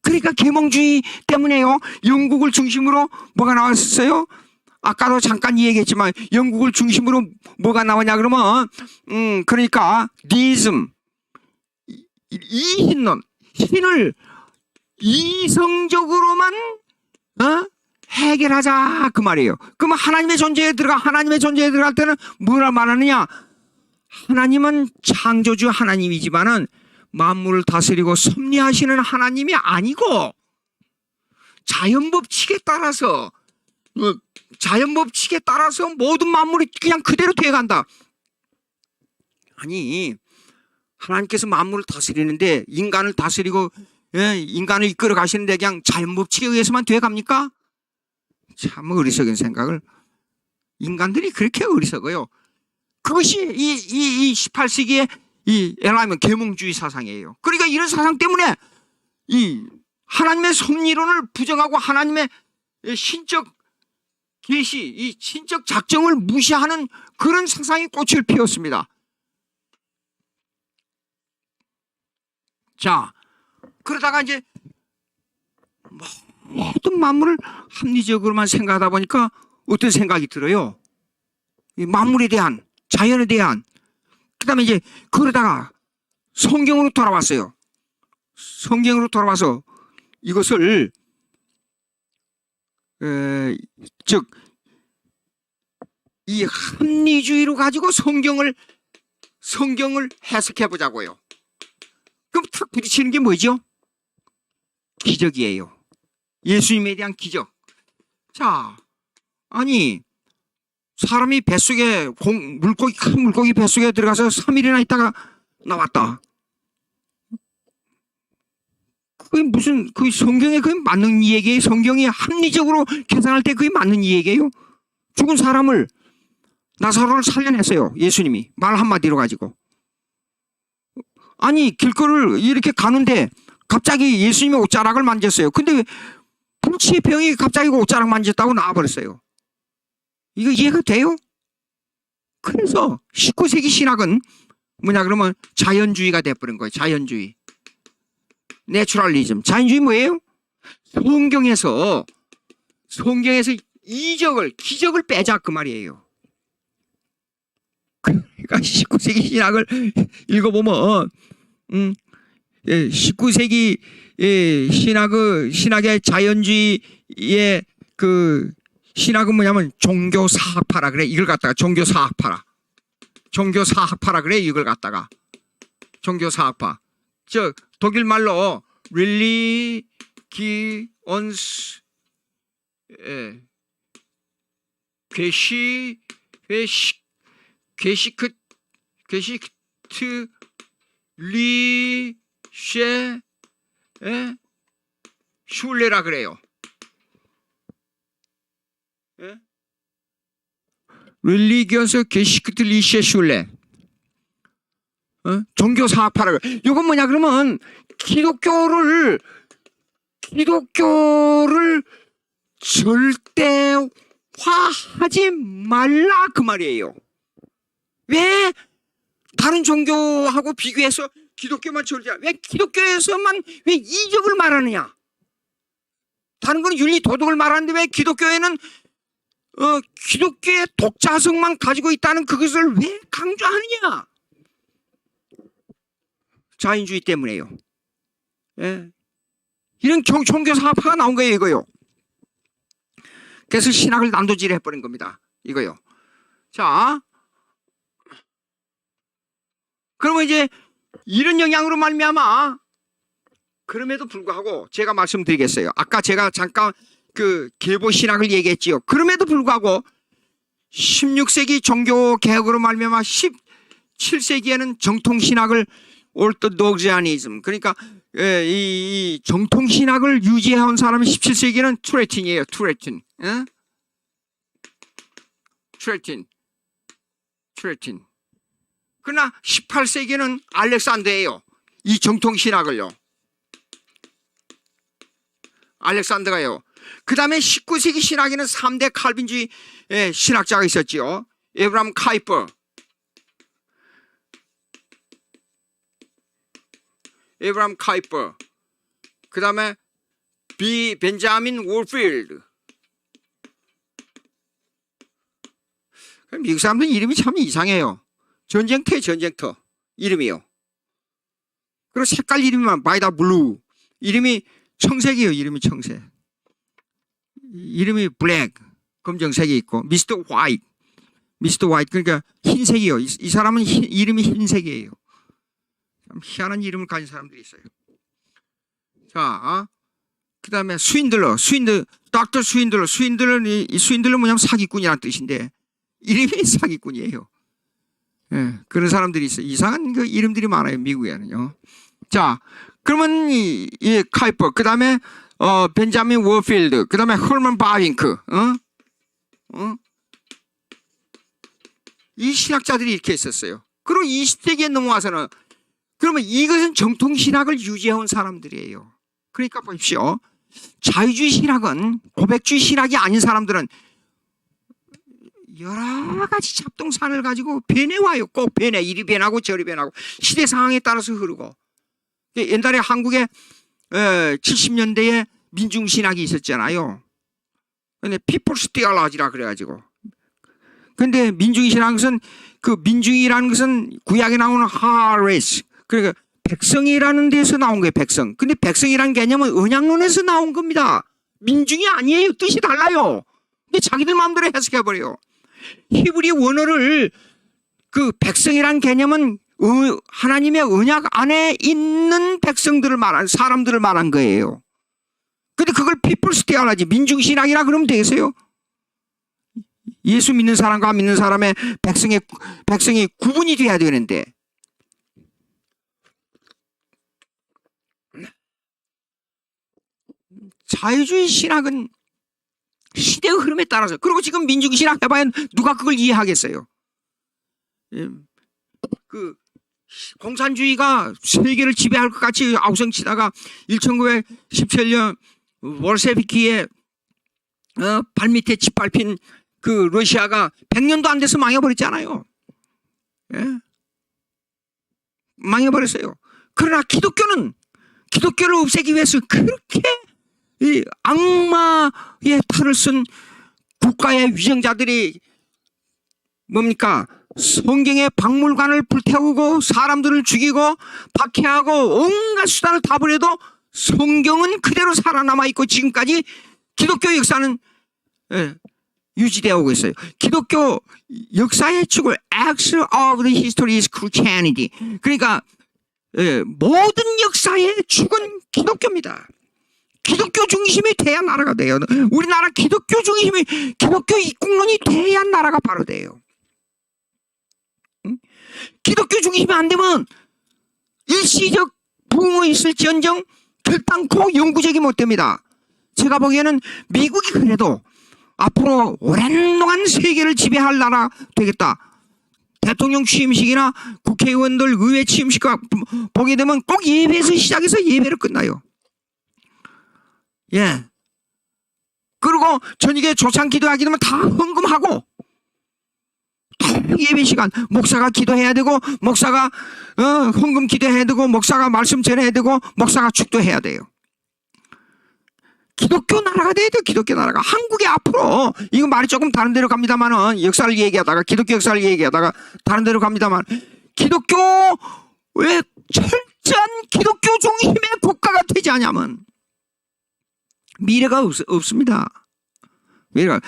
그러니까 계몽주의 때문에요, 영국을 중심으로 뭐가 나왔어요? 아까도 잠깐 얘기했지만 영국을 중심으로 뭐가 나오냐 그러면 그러니까 니즘, 이신론, 신을 이성적으로만 해결하자 그 말이에요. 그러면 하나님의 존재에 들어갈 때는 뭐라 말하느냐? 하나님은 창조주 하나님이지만은 만물을 다스리고 섭리하시는 하나님이 아니고 자연 법칙에 따라서 모든 만물이 그냥 그대로 돼간다. 아니, 하나님께서 만물을 다스리는데 인간을 다스리고 인간을 이끌어 가시는데 그냥 자연 법칙에 의해서만 돼갑니까? 참 어리석은 생각을. 인간들이 그렇게 어리석어요. 그것이 이 18세기의 이 엘라이먼 계몽주의 사상이에요. 그러니까 이런 사상 때문에 이 하나님의 섭리론을 부정하고 하나님의 신적 계시, 이 신적 작정을 무시하는 그런 사상이 꽃을 피웠습니다. 자, 그러다가 이제 모든 만물을 합리적으로만 생각하다 보니까 어떤 생각이 들어요? 이 만물에 대한, 자연에 대한. 그 다음에 이제 그러다가 성경으로 돌아왔어요. 성경으로 돌아와서 이것을 즉 이 합리주의로 가지고 성경을 해석해 보자고요. 그럼 탁 부딪히는 게 뭐죠? 기적이에요. 예수님에 대한 기적. 자, 아니 사람이 뱃속에 큰 물고기 뱃속에 들어가서 3일이나 있다가 나왔다. 그게 무슨 그 성경에 그게 맞는 얘기예요? 성경이 합리적으로 계산할 때 그게 맞는 얘기예요? 죽은 사람을 나사로를 살려냈어요. 예수님이 말 한마디로 가지고. 아니 길거리를 이렇게 가는데 갑자기 예수님이 옷자락을 만졌어요. 근데 왜 불치의 병이 갑자기 옷자락 만졌다고 나와버렸어요. 이거 이해가 돼요? 그래서 19세기 신학은 뭐냐 그러면 자연주의가 돼버린 거예요. 자연주의. 내추럴리즘. 자연주의 뭐예요? 성경에서 기적을 빼자 그 말이에요. 그러니까 19세기 신학을 읽어보면 19세기 신학의 자연주의의 그 신학은 뭐냐면 종교사학파라 그래. 이걸 갖다가 종교사학파라 그래. 이걸 갖다가 종교사학파. 즉 독일 말로 religions 게시크트 리셰 슐레라 그래요. 릴리기어스 게시크트 리셰 슐레. 종교사학파라. 이건 뭐냐 그러면 기독교를 절대화하지 말라 그 말이에요. 왜 다른 종교하고 비교해서 기독교만 왜 기독교에서만 왜 이적을 말하느냐? 다른 건 윤리 도덕을 말하는데 왜 기독교에는 기독교의 독자성만 가지고 있다는 그것을 왜 강조하느냐? 자인주의 때문에요. 예. 이런 종교사파가 나온 거예요, 이거요. 그래서 신학을 난도질해 버린 겁니다. 이거요. 자, 그러면 이제 이런 영향으로 말미암아 그럼에도 불구하고 제가 말씀드리겠어요. 아까 제가 잠깐 그 계보 신학을 얘기했지요. 그럼에도 불구하고 16세기 종교 개혁으로 말미암아 17세기에는 정통 신학을 orthodoxianism, 그러니까 이 정통 신학을 유지해온 사람이 17세기는 투레틴이에요. 투레틴. 투레틴. 그러나 18세기는 알렉산더예요. 이 정통 신학을요. 알렉산더가요. 그 다음에 19세기 신학에는 3대 칼빈주의 신학자가 있었지요. 에브람 카이퍼, 그 다음에 벤자민 월필드. 미국 사람들 이름이 참 이상해요. 전쟁터 이름이요. 그리고 색깔 이름이만 바이다 블루. 이름이 청색이에요. 이름이 청색. 이름이 블랙, 검정색이 있고 미스터 화이트, 그러니까 흰색이요. 이 사람은 이름이 흰색이에요. 참 희한한 이름을 가진 사람들이 있어요. 자, 그 다음에 닥터 스윈들러 뭐냐면 사기꾼이라는 뜻인데 이름이 사기꾼이에요. 예, 그런 사람들이 있어요. 이상한 그 이름들이 많아요, 미국에는요. 자, 그러면 이 카이퍼, 그 다음에 벤자민 워필드, 그 다음에 헐먼 바윙크, 이 신학자들이 이렇게 있었어요. 그리고 20세기에 넘어와서는 그러면 이것은 정통 신학을 유지해온 사람들이에요. 그러니까 보십시오. 자유주의 신학은 고백주의 신학이 아닌 사람들은 여러 가지 잡동산을 가지고 변해와요. 꼭 변해. 이리 변하고 저리 변하고 시대 상황에 따라서 흐르고. 옛날에 한국에 70년대에 민중신학이 있었잖아요. 근데 People's Theology라 그래가지고. 근데 민중신학은 그 민중이라는 것은 구약에 나오는 하레스, 그러니까 백성이라는 데서 나온 거예요. 백성. 근데 백성이라는 개념은 언약론에서 나온 겁니다. 민중이 아니에요. 뜻이 달라요. 근데 자기들 마음대로 해석해버려요. 히브리 원어를 그 백성이라는 개념은 하나님의 언약 안에 있는 백성들을 말한 사람들을 말한 거예요. 근데 그걸 People's Theology, 민중신학이라 그러면 되겠어요? 예수 믿는 사람과 안 믿는 사람의 백성이 구분이 돼야 되는데. 자유주의 신학은 시대의 흐름에 따라서, 그리고 지금 민중신학 해봐야 누가 그걸 이해하겠어요? 그 공산주의가 세계를 지배할 것 같이 아우성치다가 1917년 월세비키에 발밑에 짓밟힌 그 러시아가 100년도 안 돼서 망해버렸잖아요. 예? 망해버렸어요. 그러나 기독교를 없애기 위해서 그렇게 이 악마의 탈을 쓴 국가의 위정자들이 뭡니까? 성경의 박물관을 불태우고 사람들을 죽이고 박해하고 온갖 수단을 다 부려도 성경은 그대로 살아남아 있고 지금까지 기독교 역사는 유지되어 오고 있어요. 기독교 역사의 축을 Axis of the History is Christianity. 그러니까 모든 역사의 축은 기독교입니다. 기독교 중심이 돼야 나라가 돼요. 우리나라 기독교 입국론이 돼야 나라가 바로 돼요. 기독교 중심이 안 되면 일시적 부흥이 있을지언정 결단코 영구적이 못 됩니다. 제가 보기에는 미국이 그래도 앞으로 오랜 동안 세계를 지배할 나라 되겠다. 대통령 취임식이나 국회의원들 의회 취임식 보게 되면 꼭 예배에서 시작해서 예배로 끝나요. 예. 그리고 저녁에 조상 기도하게 되면 다 헌금하고 예배 시간 목사가 기도해야 되고 목사가 헌금 기도해야 되고 목사가 말씀 전해야 되고 목사가 축도해야 돼요. 기독교 나라가 돼야 돼요. 기독교 나라가. 한국이 앞으로, 이거 말이 조금 다른 데로 갑니다만은, 역사를 얘기하다가, 기독교 역사를 얘기하다가 다른 데로 갑니다만, 기독교의 철저한 기독교 중심의 국가가 되지 않냐면 미래가 없습니다. 미래가.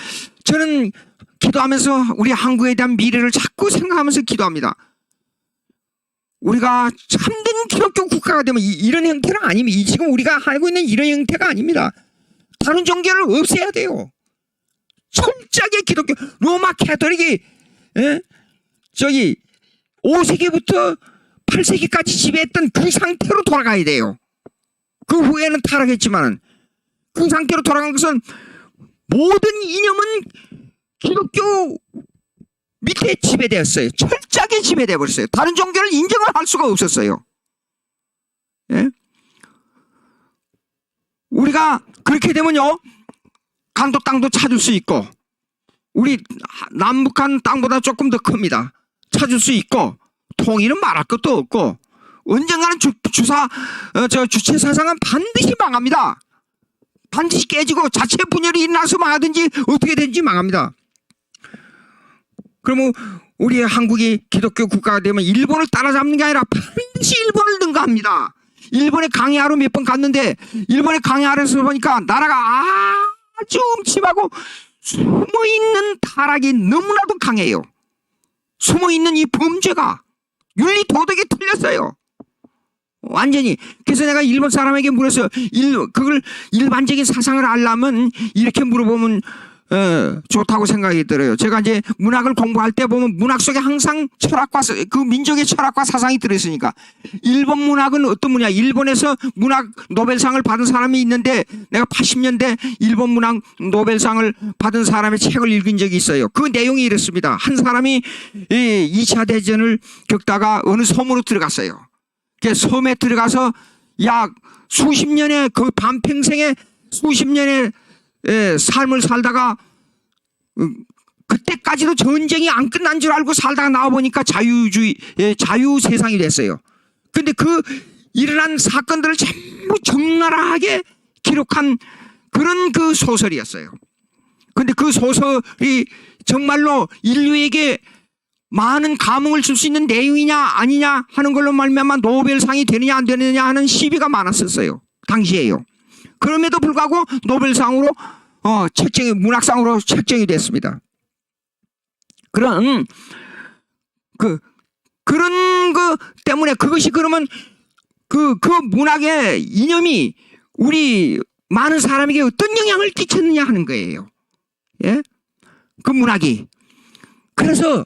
저는 기도하면서 우리 한국에 대한 미래를 자꾸 생각하면서 기도합니다. 우리가 참된 기독교 국가가 되면 이런 형태는 아닙니다. 지금 우리가 알고 있는 이런 형태가 아닙니다. 다른 종교를 없애야 돼요. 철저하게 기독교, 로마 캐톨릭이, 저기, 5세기부터 8세기까지 지배했던 그 상태로 돌아가야 돼요. 그 후에는 타락했지만, 그 상태로 돌아간 것은 모든 이념은 기독교 밑에 지배되었어요. 철저하게 지배되어 버렸어요. 다른 종교를 인정을 할 수가 없었어요. 예? 우리가 그렇게 되면요, 강도 땅도 찾을 수 있고, 우리 남북한 땅보다 조금 더 큽니다. 찾을 수 있고, 통일은 말할 것도 없고, 언젠가는 주체 사상은 반드시 망합니다. 반드시 깨지고 자체 분열이 일어나서 망하든지 어떻게 되든지 망합니다. 그러면 우리 한국이 기독교 국가가 되면 일본을 따라잡는 게 아니라 반드시 일본을 능가합니다. 일본에 강의하러 몇 번 갔는데, 일본에 강의하러서 보니까 나라가 아주 음침하고 숨어있는 타락이 너무나도 강해요. 숨어있는 이 범죄가, 윤리 도덕이 틀렸어요. 완전히. 그래서 내가 일본 사람에게 물었어요. 그걸 일반적인 사상을 알려면 이렇게 물어보면 좋다고 생각이 들어요. 제가 이제 문학을 공부할 때 보면 문학 속에 항상 철학과, 그 민족의 철학과 사상이 들어있으니까. 일본 문학은 어떤 문학? 일본에서 문학 노벨상을 받은 사람이 있는데, 내가 80년대 일본 문학 노벨상을 받은 사람의 책을 읽은 적이 있어요. 그 내용이 이렇습니다. 한 사람이 2차 대전을 겪다가 어느 섬으로 들어갔어요. 그 섬에 들어가서 약 수십 년의, 그 반평생의 수십 년의 삶을 살다가, 그때까지도 전쟁이 안 끝난 줄 알고 살다가 나와보니까 자유 세상이 됐어요. 근데 그 일어난 사건들을 전부 적나라하게 기록한 그런 그 소설이었어요. 근데 그 소설이 정말로 인류에게 많은 감흥을 줄 수 있는 내용이냐 아니냐 하는 걸로 말미암아 노벨상이 되느냐 안 되느냐 하는 시비가 많았었어요. 당시에요. 그럼에도 불구하고 노벨상으로 문학상으로 책정이 됐습니다. 그런 그 때문에 그것이 그러면 그 문학의 이념이 우리 많은 사람에게 어떤 영향을 끼쳤느냐 하는 거예요. 예? 그 문학이. 그래서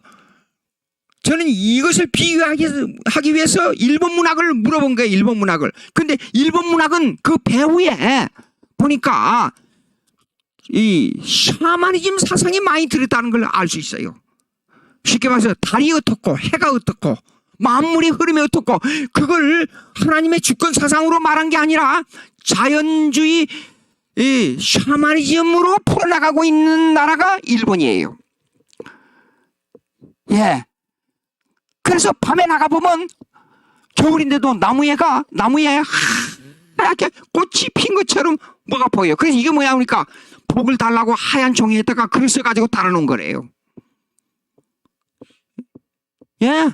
저는 이것을 비유하기 위해서 일본 문학을 물어본 거예요. 일본 문학을. 근데 일본 문학은 그 배후에 보니까 이 샤머니즘 사상이 많이 들었다는 걸 알 수 있어요. 쉽게 말해서 달이 어떻고 해가 어떻고 만물의 흐름이 어떻고, 그걸 하나님의 주권 사상으로 말한 게 아니라 자연주의 샤머니즘으로 풀어나가고 있는 나라가 일본이에요. 예. 그래서 밤에 나가보면 겨울인데도 나무에 하얗게 꽃이 핀 것처럼 뭐가 보여요. 그래서 이게 뭐야 그러니까 복을 달라고 하얀 종이에다가 글을 써가지고 달아놓은 거래요. 예,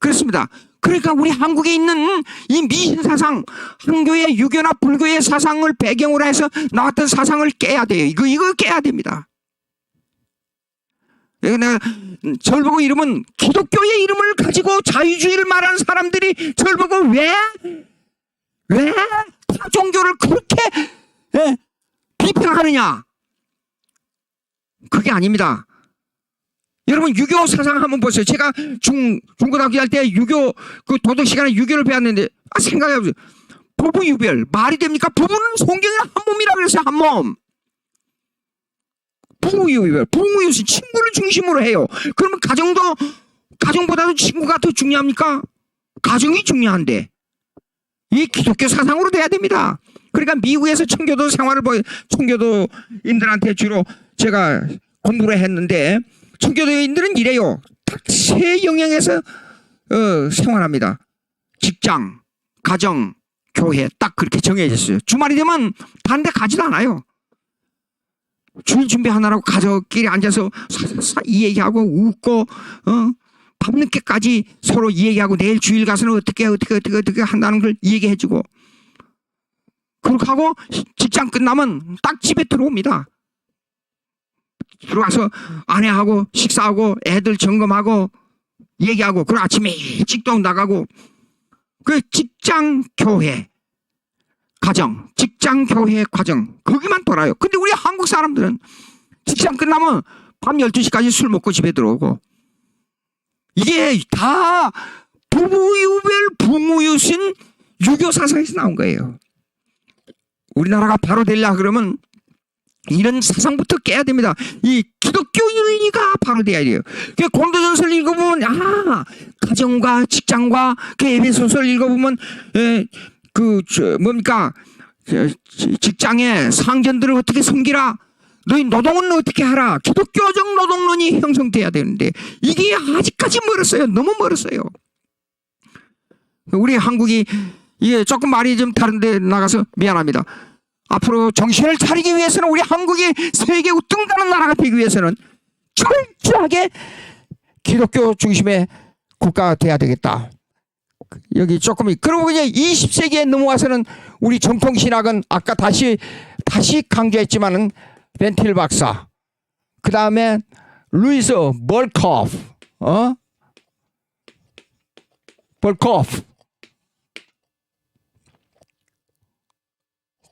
그렇습니다. 그러니까 우리 한국에 있는 이 미신사상, 한교의 유교나 불교의 사상을 배경으로 해서 나왔던 사상을 깨야 돼요. 이거 깨야 됩니다. 내가 절 보고 이러면 기독교의 이름을 가지고 자유주의를 말하는 사람들이 절 보고 왜 타 종교를 그렇게 비평하느냐? 그게 아닙니다. 여러분 유교 사상 한번 보세요. 제가 중고등학교 할 때 유교 그 도덕 시간에 유교를 배웠는데 생각해보세요. 부부 유별 말이 됩니까? 부부는 성경에는 한 몸이라 그랬어요. 한 몸. 부부유별, 부부유신 친구를 중심으로 해요. 그러면 가정보다도 친구가 더 중요합니까? 가정이 중요한데 이 기독교 사상으로 돼야 됩니다. 그러니까 미국에서 청교도 생활을 청교도인들한테 주로 제가 공부를 했는데, 청교도인들은 이래요. 딱 세 영역에서 생활합니다. 직장, 가정, 교회 딱 그렇게 정해졌어요. 주말이 되면 다른 데 가지도 않아요. 주일 준비하느라고 가족끼리 앉아서 이 얘기하고 웃고 밤늦게까지 서로 이 얘기하고 내일 주일 가서는 어떻게 한다는 걸 얘기해주고 그렇게 하고 직장 끝나면 딱 집에 들어옵니다. 들어와서 아내하고 식사하고 애들 점검하고 얘기하고 그리고 아침에 일찍 또 나가고 그 직장 교회 가정 직장 교회 과정 거기만 돌아요. 근데 우리 한국 사람들은 직장 끝나면 밤 12시까지 술 먹고 집에 들어오고 이게 다 부부유별 부무유신 유교 사상에서 나온 거예요. 우리나라가 바로 되려 그러면 이런 사상부터 깨야 됩니다. 이 기독교 윤리가 바로 돼야 돼요. 그 고린도전서를 읽어보면 가정과 직장과 그 에베소서를 읽어보면 뭡니까 직장의 상전들을 어떻게 섬기라 너희 노동은 어떻게 하라 기독교적 노동론이 형성돼야 되는데 이게 아직까지 멀었어요. 너무 멀었어요. 우리 한국이 이게 조금 말이 좀 다른데 나가서 미안합니다. 앞으로 정신을 차리기 위해서는 우리 한국이 세계 우등가는 나라가 되기 위해서는 철저하게 기독교 중심의 국가가 돼야 되겠다. 여기 조금 그리고 이제 20세기에 넘어와서는 우리 정통 신학은 아까 다시 강조했지만은 벤틸 박사 그 다음에 루이스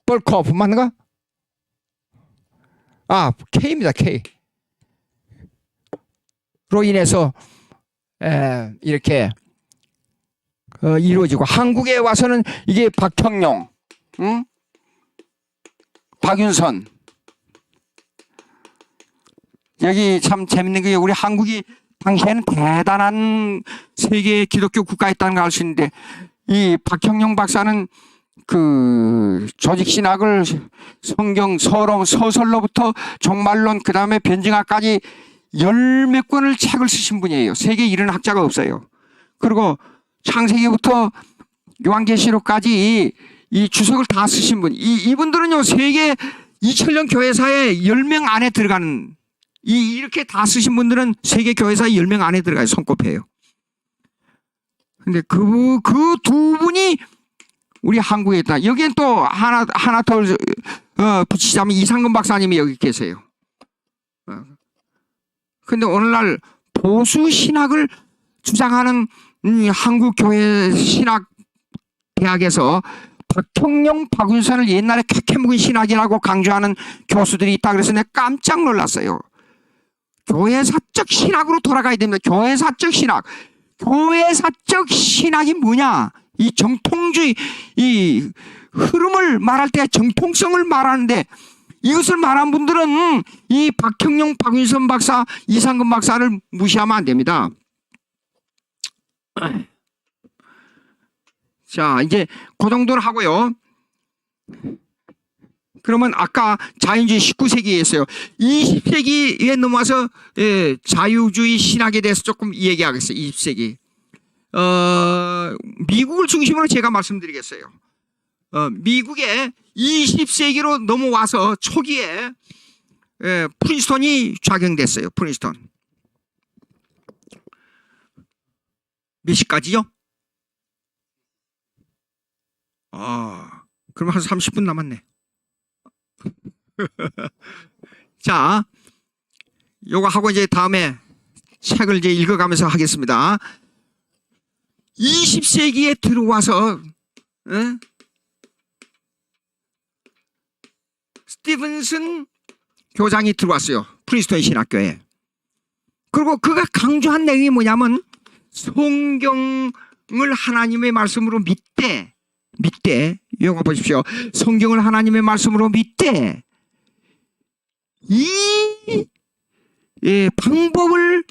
벌코프 맞는가? K입니다. K. 로 인해서 이렇게 이루어지고 한국에 와서는 이게 박형룡, 박윤선 여기 참 재밌는 게 우리 한국이 당시에는 대단한 세계 기독교 국가였다는 걸 알 수 있는데 이 박형룡 박사는 그 조직신학을 성경 서설로부터 종말론 그 다음에 변증학까지 열 몇 권을 책을 쓰신 분이에요. 세계에 이런 학자가 없어요. 그리고 창세기부터 요한계시록까지 이 주석을 다 쓰신 분. 이분들은요 세계 2000년 교회사에 10명 안에 들어가는 이렇게 다 쓰신 분들은 세계 교회사에 10명 안에 들어가요. 손꼽혀요. 근데 그 두 분이 우리 한국에 있다. 여기엔 또 하나 더 붙이자면 이상근 박사님이 여기 계세요. 근데 오늘날 보수 신학을 주장하는 한국 교회 신학 대학에서 박형룡, 박윤선을 옛날에 캐캐묵은 신학이라고 강조하는 교수들이 있다. 그래서 내가 깜짝 놀랐어요. 교회사적 신학으로 돌아가야 됩니다. 교회사적 신학. 교회사적 신학이 뭐냐? 이 정통주의, 이 흐름을 말할 때 정통성을 말하는데 이것을 말한 분들은 이 박형룡, 박윤선 박사, 이상근 박사를 무시하면 안 됩니다. 자, 이제 그 정도를 하고요. 그러면 아까 자연주의 19세기에 했어요. 20세기에 넘어와서 자유주의 신학에 대해서 조금 얘기하겠어요. 20세기. 미국을 중심으로 제가 말씀드리겠어요. 미국에 20세기로 넘어와서 초기에 프린스턴이 작용됐어요. 프린스턴. 몇 시까지요? 그럼 한 30분 남았네. 자, 요거 하고 이제 다음에 책을 이제 읽어가면서 하겠습니다. 20세기에 들어와서 스티븐슨 교장이 들어왔어요. 프린스턴 신학교에. 그리고 그가 강조한 내용이 뭐냐면 성경을 하나님의 말씀으로 믿되 이거 보십시오. 성경을 하나님의 말씀으로 믿되 이 방법을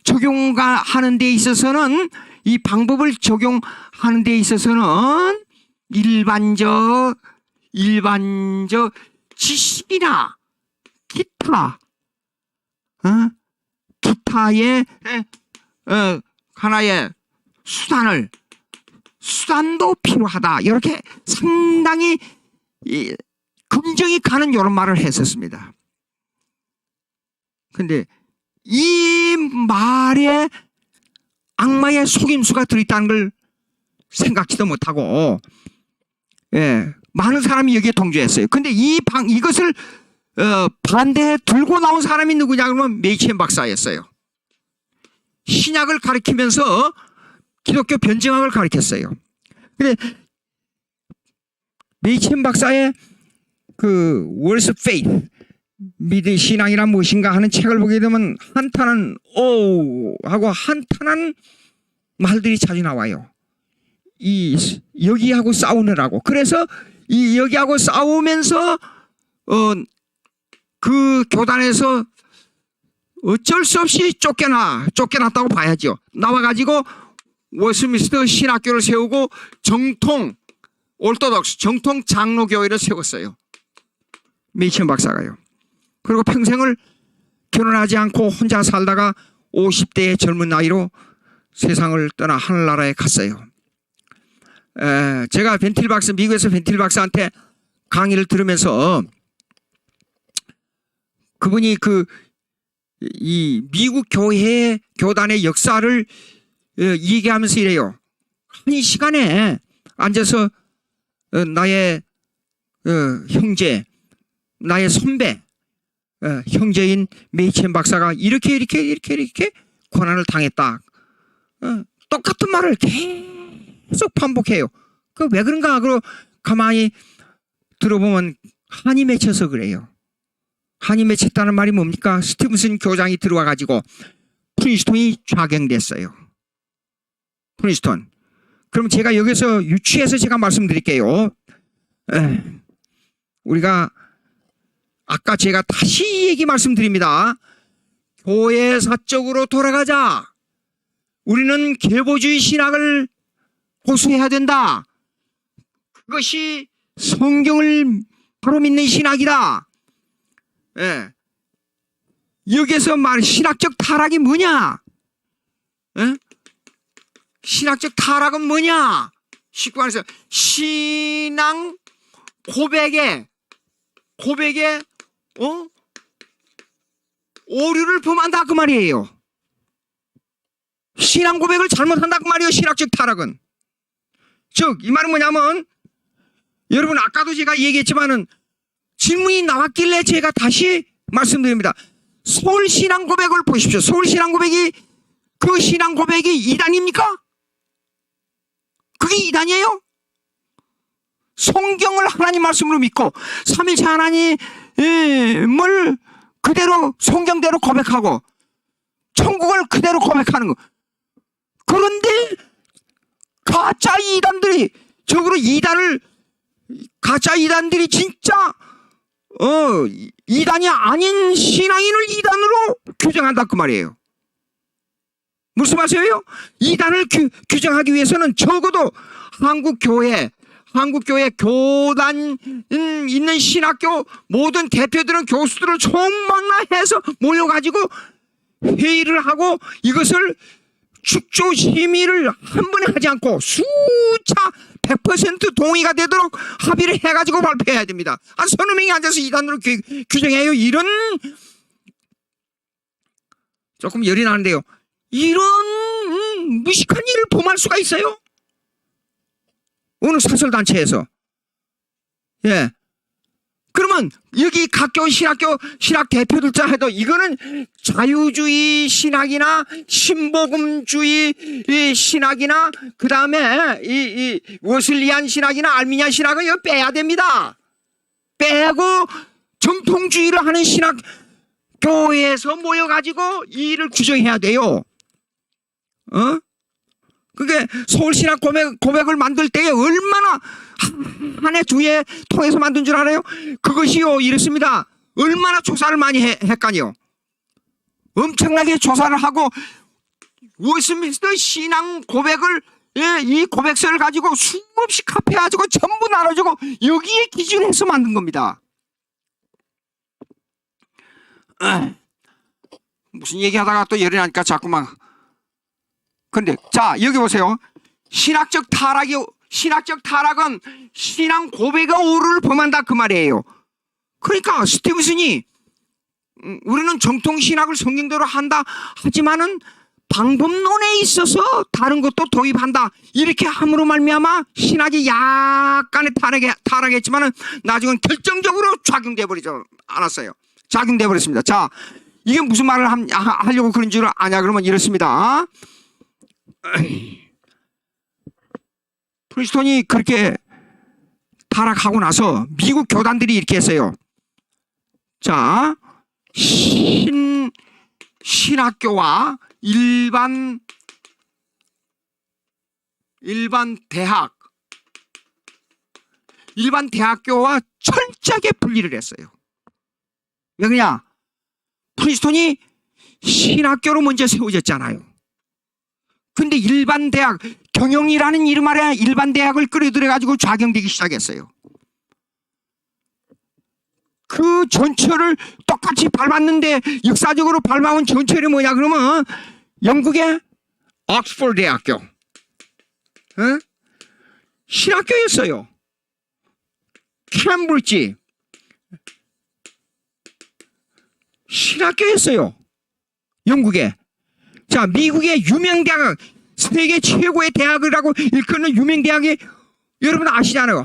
적용하는 데 있어서는 이 방법을 적용하는 데 있어서는 일반적 지식이나 기타의 하나의 수단을 수단도 필요하다. 이렇게 상당히 긍정이 가는 이런 말을 했었습니다. 근데 이 말에 악마의 속임수가 들어있다는 걸 생각지도 못하고, 많은 사람이 여기에 동조했어요. 근데 이것을 반대에 들고 나온 사람이 누구냐 그러면 메이첸 박사였어요. 신약을 가리키면서 기독교 변증학을 가리켰어요. 근데 메이첸 박사의 그 Words of Faith, 믿의 신앙이란 무엇인가 하는 책을 보게 되면 한탄한 오 하고 한탄한 말들이 자주 나와요. 여기하고 싸우느라고. 그래서 여기하고 싸우면서 그 교단에서 어쩔 수 없이 쫓겨났다고 봐야죠. 나와가지고 웨스트민스터 신학교를 세우고 정통 올토독스 정통 장로교회를 세웠어요. 메이첸 박사가요. 그리고 평생을 결혼하지 않고 혼자 살다가 50대의 젊은 나이로 세상을 떠나 하늘나라에 갔어요. 제가 미국에서 벤틸 박사한테 강의를 들으면서 그분이 이 미국 교회의 교단의 역사를 얘기하면서 이래요. 한 시간에 앉아서 나의 형제, 나의 선배, 형제인 메이첸 박사가 이렇게 고난을 당했다. 똑같은 말을 계속 반복해요. 그 왜 그런가? 그러고 가만히 들어보면 한이 맺혀서 그래요. 한이 맺혔다는 말이 뭡니까? 스티븐슨 교장이 들어와 가지고 프린스톤이 좌경됐어요. 프린스톤. 그럼 제가 여기서 유추해서 제가 말씀드릴게요. 우리가 아까 제가 다시 말씀드립니다. 교회사적으로 돌아가자. 우리는 계보주의 신학을 고수해야 된다. 그것이 성경을 바로 믿는 신학이다. 여기서 신학적 타락이 뭐냐? 신학적 타락은 뭐냐? 쉽게 말해서 신앙 고백에 오류를 범한다 그 말이에요. 신앙 고백을 잘못한다 그 말이에요. 신학적 타락은. 즉 이 말은 뭐냐면 여러분 아까도 제가 얘기했지만은 질문이 나왔길래 제가 다시 말씀드립니다. 서울 신앙 고백을 보십시오. 서울 신앙 고백이 그 신앙 고백이 이단입니까? 그게 이단이에요? 성경을 하나님 말씀으로 믿고 삼일체 하나님을 그대로 성경대로 고백하고 천국을 그대로 고백하는 거. 그런데 가짜 이단들이 가짜 이단들이 진짜 이단이 아닌 신앙인을 이단으로 규정한다 그 말이에요. 무슨 말이에요? 이단을 규정하기 위해서는 적어도 한국교회 교단 있는 신학교 모든 대표들은 교수들을 총망라해서 모여가지고 회의를 하고 이것을 축조 심의를 한 번에 하지 않고 수차 100% 동의가 되도록 합의를 해가지고 발표해야 됩니다. 서너 명이 앉아서 이단으로 규정해요. 이런 조금 열이 나는데요. 이런 무식한 일을 범할 수가 있어요? 어느 사설단체에서. 그러면 여기 각교 신학교 신학 대표들자 해도 이거는 자유주의 신학이나 신복음주의 신학이나 그 다음에 이 웨슬리안 신학이나 알미니안 신학은 이거 빼야 됩니다. 빼고 정통주의를 하는 신학 교회에서 모여가지고 이 일을 규정해야 돼요. 그게 서울신학 고백을 만들 때에 얼마나 한 해 두 해 통해서 만든 줄 알아요? 그것이요 이렇습니다. 얼마나 조사를 많이 했까니요. 엄청나게 조사를 하고 웨스트민스터 신앙 고백을 이 고백서를 가지고 수없이 카피해가지고 전부 나눠주고 여기에 기준해서 만든 겁니다. 무슨 얘기하다가 또 열이 나니까 자꾸만. 근데 자 여기 보세요. 신학적 타락은 신앙 고백의 오류를 범한다 그 말이에요. 그러니까 스티븐슨이 우리는 정통 신학을 성경대로 한다 하지만은 방법론에 있어서 다른 것도 도입한다 이렇게 함으로 말미암아 신학이 약간의 타락했지만은 나중엔 결정적으로 작용돼 버리지 않았어요. 작용돼 버렸습니다. 자, 이게 무슨 말을 하려고 그런 줄 아냐 그러면 이렇습니다. 프리스톤이 그렇게 타락하고 나서 미국 교단들이 이렇게 했어요. 자, 신학교와 일반 대학교와 철저하게 분리를 했어요. 왜 그러냐? 프리스톤이 신학교로 먼저 세워졌잖아요. 근데 일반 대학, 경영이라는 이름 아래 일반 대학을 끌어들여가지고 좌경되기 시작했어요. 그 전철을 똑같이 밟았는데 역사적으로 밟아온 전철이 뭐냐 그러면 영국의 옥스퍼드 대학교 신학교였어요. 캠브리지 신학교였어요. 영국에. 자, 미국의 유명 대학, 세계 최고의 대학이라고 일컫는 유명 대학이 여러분 아시잖아요.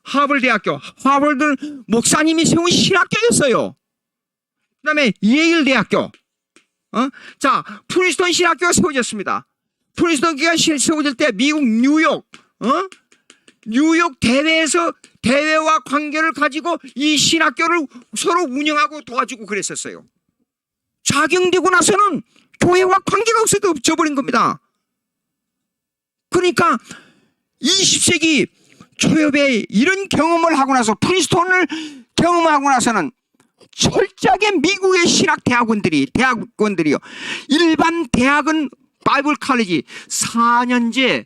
하버드 대학교. 하버드 목사님이 세운 신학교였어요. 그 다음에 예일 대학교. 자, 프린스턴 신학교가 세워졌습니다. 프린스턴가 세워질 때 미국 뉴욕 대회와 관계를 가지고 이 신학교를 서로 운영하고 도와주고 그랬었어요. 작용되고 나서는 교회와 관계가 없어져 버린 겁니다. 그러니까 20세기 초엽에 이런 경험을 하고 나서 프린스턴을 경험하고 나서는 철저하게 미국의 신학 대학원들이요. 일반 대학은 바이블 칼리지 4년제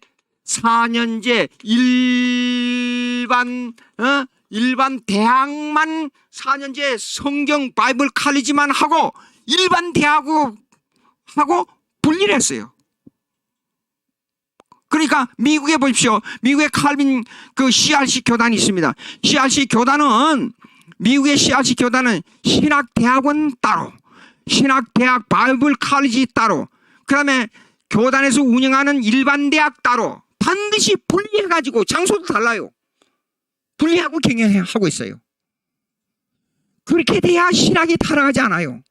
일반 대학만 4년제 성경 바이블 칼리지만 하고 일반 대학하고 분리를 했어요. 그러니까 미국에 보십시오. 미국의 칼빈 그 CRC 교단이 있습니다. 미국의 CRC 교단은 신학대학원 따로, 신학대학 바이블 칼리지 따로, 그 다음에 교단에서 운영하는 일반 대학 따로 반드시 분리해가지고 장소도 달라요. 분리하고 경영하고 있어요. 그렇게 돼야 신학이 타락하지 않아요.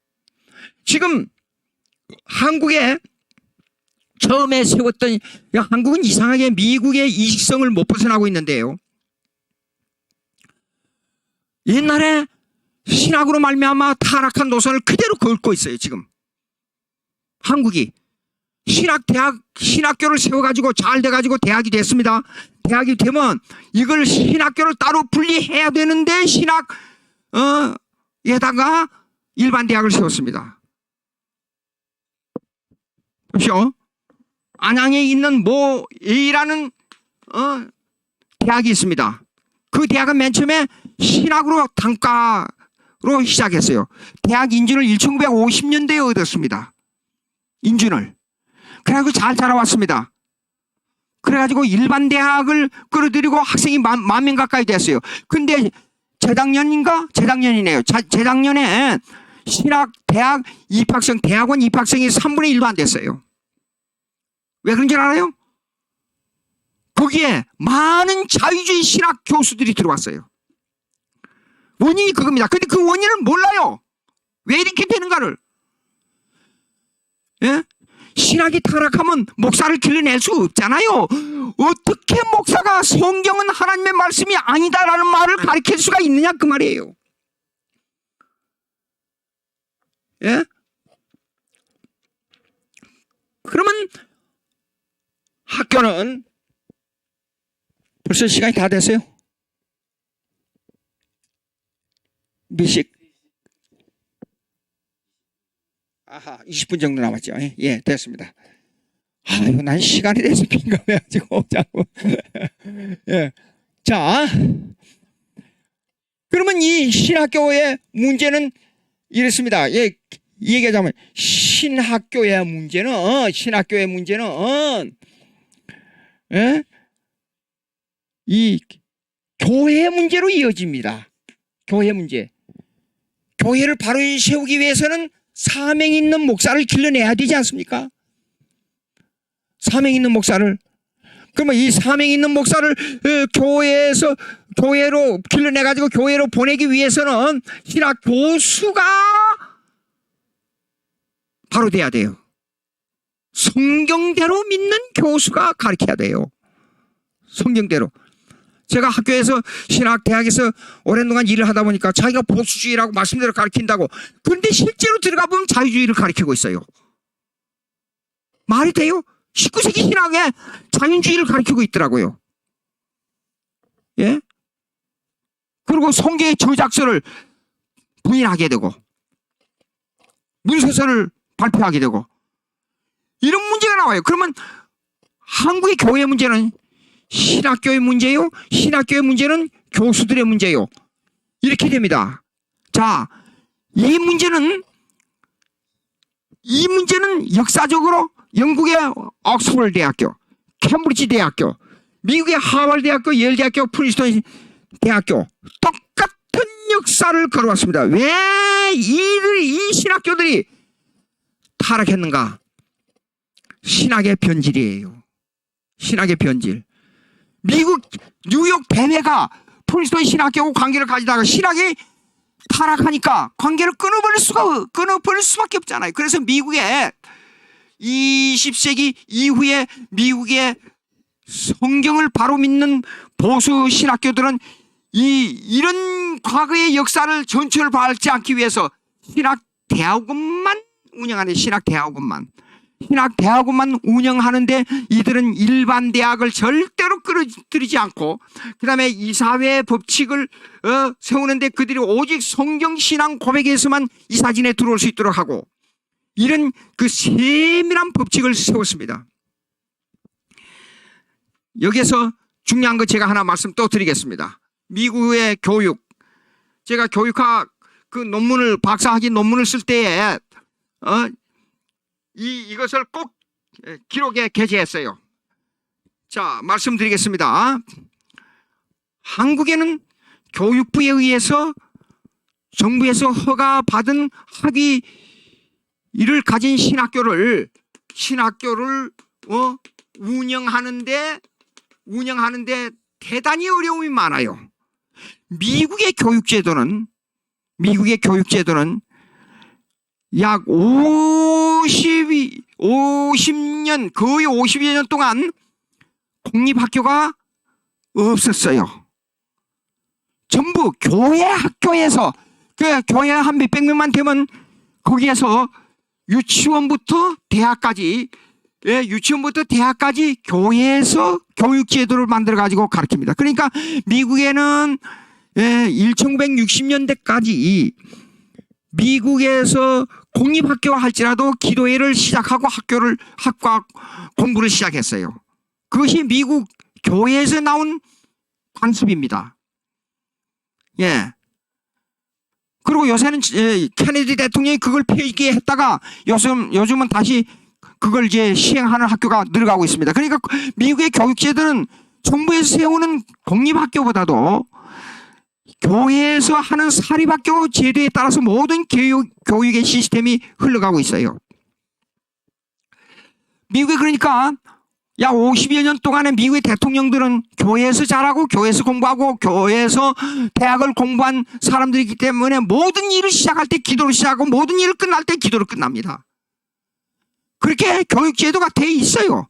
지금 한국에 처음에 세웠던 한국은 이상하게 미국의 이식성을 못 벗어나고 있는데요. 옛날에 신학으로 말미암아 타락한 노선을 그대로 걷고 있어요. 지금 한국이 신학교를 세워가지고 잘 돼가지고 대학이 됐습니다. 대학이 되면 이걸 신학교를 따로 분리해야 되는데 에다가 일반 대학을 세웠습니다. 보십시오. 안양에 있는 A라는 대학이 있습니다. 그 대학은 맨 처음에 신학으로 단과로 시작했어요. 대학 인준을 1950년대에 얻었습니다. 인준을. 그래가지고 잘 자라왔습니다. 그래가지고 일반 대학을 끌어들이고 학생이 10,000명 가까이 됐어요. 근데 재작년이네요. 재작년에 신학 대학 입학생, 대학원 입학생이 3분의 1도 안 됐어요. 왜 그런 줄 알아요? 거기에 많은 자유주의 신학 교수들이 들어왔어요. 원인이 그겁니다. 근데 그 원인을 몰라요. 왜 이렇게 되는가를. 예? 신학이 타락하면 목사를 길러낼 수 없잖아요. 어떻게 목사가 성경은 하나님의 말씀이 아니다라는 말을 가르칠 수가 있느냐 그 말이에요. 예? 그러면 학교는 벌써 시간이 다 됐어요? 몇 시? 아하, 20분 정도 남았죠. 예, 됐습니다. 아유, 난 시간이 돼서 민감해가지고 자꾸. 예. 자, 그러면 이 신학교의 문제는 이랬습니다. 예, 얘기하자면 신학교의 문제는 예? 이 교회 문제로 이어집니다. 교회 문제. 교회를 바로 세우기 위해서는 사명 있는 목사를 길러내야 되지 않습니까? 사명 있는 목사를. 그러면 이 사명 있는 목사를 교회로 길러내가지고 교회로 보내기 위해서는 신학 교수가 바로 돼야 돼요. 성경대로 믿는 교수가 가르쳐야 돼요. 성경대로. 제가 학교에서 신학대학에서 오랜 동안 일을 하다 보니까 자기가 보수주의라고 말씀대로 가르친다고. 그런데 실제로 들어가 보면 자유주의를 가르치고 있어요. 말이 돼요? 19세기 신학에 자유주의를 가르치고 있더라고요. 예? 그리고 성경의 저작서를 부인하게 되고 문서서를 발표하게 되고 이런 문제가 나와요. 그러면 한국의 교회 문제는 신학교의 문제요? 신학교의 문제는 교수들의 문제요? 이렇게 됩니다. 자, 이 문제는 역사적으로 영국의 옥스퍼드 대학교, 캠브리지 대학교, 미국의 하버드 대학교, 예일 대학교, 프린스턴 대학교 똑같은 역사를 걸어왔습니다. 왜 이 신학교들이 타락했는가? 신학의 변질이에요. 신학의 변질. 미국 뉴욕 대회가 프린스턴 신학교하고 관계를 가지다가 신학이 타락하니까 관계를 끊어버릴 수밖에 없잖아요. 그래서 미국의 20세기 이후에 미국의 성경을 바로 믿는 보수 신학교들은 이런 과거의 역사를 전체를 밟지 않기 위해서 신학대학원만 운영하는 신학대학원만 운영하는데 이들은 일반 대학을 절대로 끌어들이지 않고 그 다음에 이사회 법칙을 세우는데 그들이 오직 성경신앙 고백에서만 이사진에 들어올 수 있도록 하고 이런 그 세밀한 법칙을 세웠습니다. 여기에서 중요한 거 제가 하나 말씀 또 드리겠습니다. 미국의 교육, 제가 교육학 그 논문을 박사학위 논문을 쓸 때에 이것을 꼭 기록에 게재했어요. 자, 말씀드리겠습니다. 한국에는 교육부에 의해서 정부에서 허가받은 학위를 가진 신학교를 운영하는데 대단히 어려움이 많아요. 미국의 교육제도는 약 50년, 거의 50여 년 동안 공립학교가 없었어요. 전부 교회 학교에서, 그 교회 한 몇백 명만 되면 거기에서 유치원부터 대학까지 교회에서 교육제도를 만들어가지고 가르칩니다. 그러니까 미국에는 1960년대까지 미국에서 공립학교 할지라도 기도회를 시작하고 학과 공부를 시작했어요. 그것이 미국 교회에서 나온 관습입니다. 예. 그리고 요새는 케네디 대통령이 그걸 폐기했다가 요즘은 다시 그걸 이제 시행하는 학교가 늘어가고 있습니다. 그러니까 미국의 교육제도는 정부에서 세우는 공립학교보다도 교회에서 하는 사립학교 제도에 따라서 모든 교육의 시스템이 흘러가고 있어요. 미국에 그러니까 약 50여 년 동안에 미국의 대통령들은 교회에서 자라고 교회에서 공부하고 교회에서 대학을 공부한 사람들이기 때문에 모든 일을 시작할 때 기도로 시작하고 모든 일을 끝날 때 기도로 끝납니다. 그렇게 교육제도가 돼 있어요.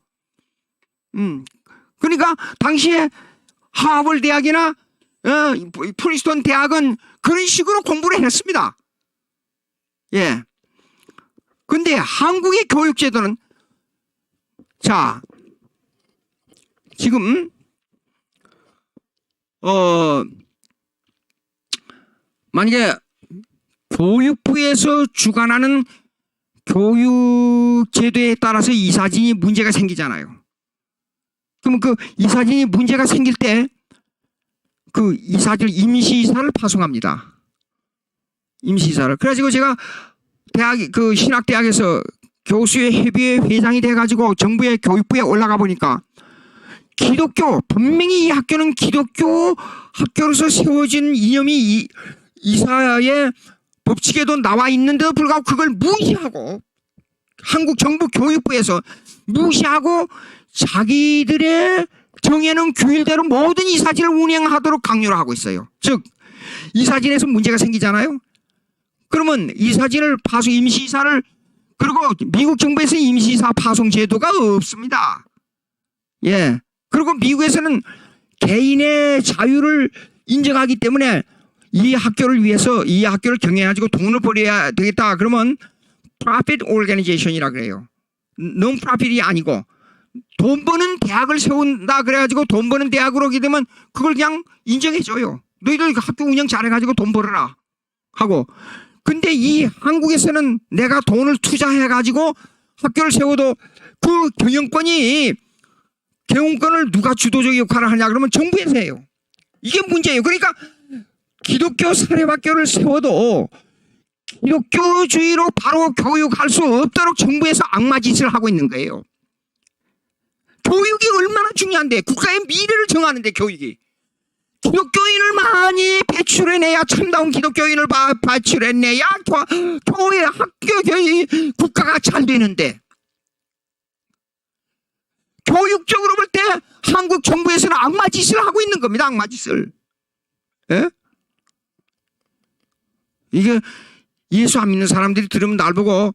그러니까 당시에 하버드 대학이나 프린스턴 대학은 그런 식으로 공부를 했습니다. 예. 근데 한국의 교육제도는 자, 지금 만약에 교육부에서 주관하는 교육제도에 따라서 이사진이 문제가 생기잖아요. 그러면 그 이사진이 문제가 생길 때 그 임시이사를 파송합니다. 임시이사를. 그래가지고 제가 대학 그 신학대학에서 교수의 협의회 회장이 돼가지고 정부의 교육부에 올라가 보니까 기독교, 분명히 이 학교는 기독교 학교로서 세워진 이념이 이사의 법칙에도 나와 있는데도 불구하고 그걸 무시하고 한국 정부 교육부에서 무시하고 자기들의 정해놓은 규율대로 모든 이사진을 운영하도록 강요를 하고 있어요. 즉 이사진에서 문제가 생기잖아요. 그러면 이사진을 파송 임시이사를 그리고 미국 정부에서 임시이사 파송 제도가 없습니다. 예. 그리고 미국에서는 개인의 자유를 인정하기 때문에 이 학교를 위해서 이 학교를 경영해가지고 돈을 벌여야 되겠다. 그러면 profit organization이라 그래요. non-profit이 아니고 돈 버는 대학을 세운다 그래가지고 돈 버는 대학으로 오게 되면 그걸 그냥 인정해줘요. 너희들 학교 운영 잘해가지고 돈 벌어라 하고. 근데 이 한국에서는 내가 돈을 투자해가지고 학교를 세워도 그 경영권이 경영권을 누가 주도적 역할을 하냐 그러면 정부에서 해요. 이게 문제예요. 그러니까 기독교 사립학교를 세워도 기독교주의로 바로 교육할 수 없도록 정부에서 악마짓을 하고 있는 거예요. 교육이 얼마나 중요한데 국가의 미래를 정하는데 교육이. 기독교인을 많이 배출해내야 참다운 기독교인을 배출해내야 교회 학교 교회 국가가 잘 되는데 교육적으로 볼 때 한국 정부에서는 악마짓을 하고 있는 겁니다. 악마짓을. 예? 이게 예수 안 믿는 사람들이 들으면 날 보고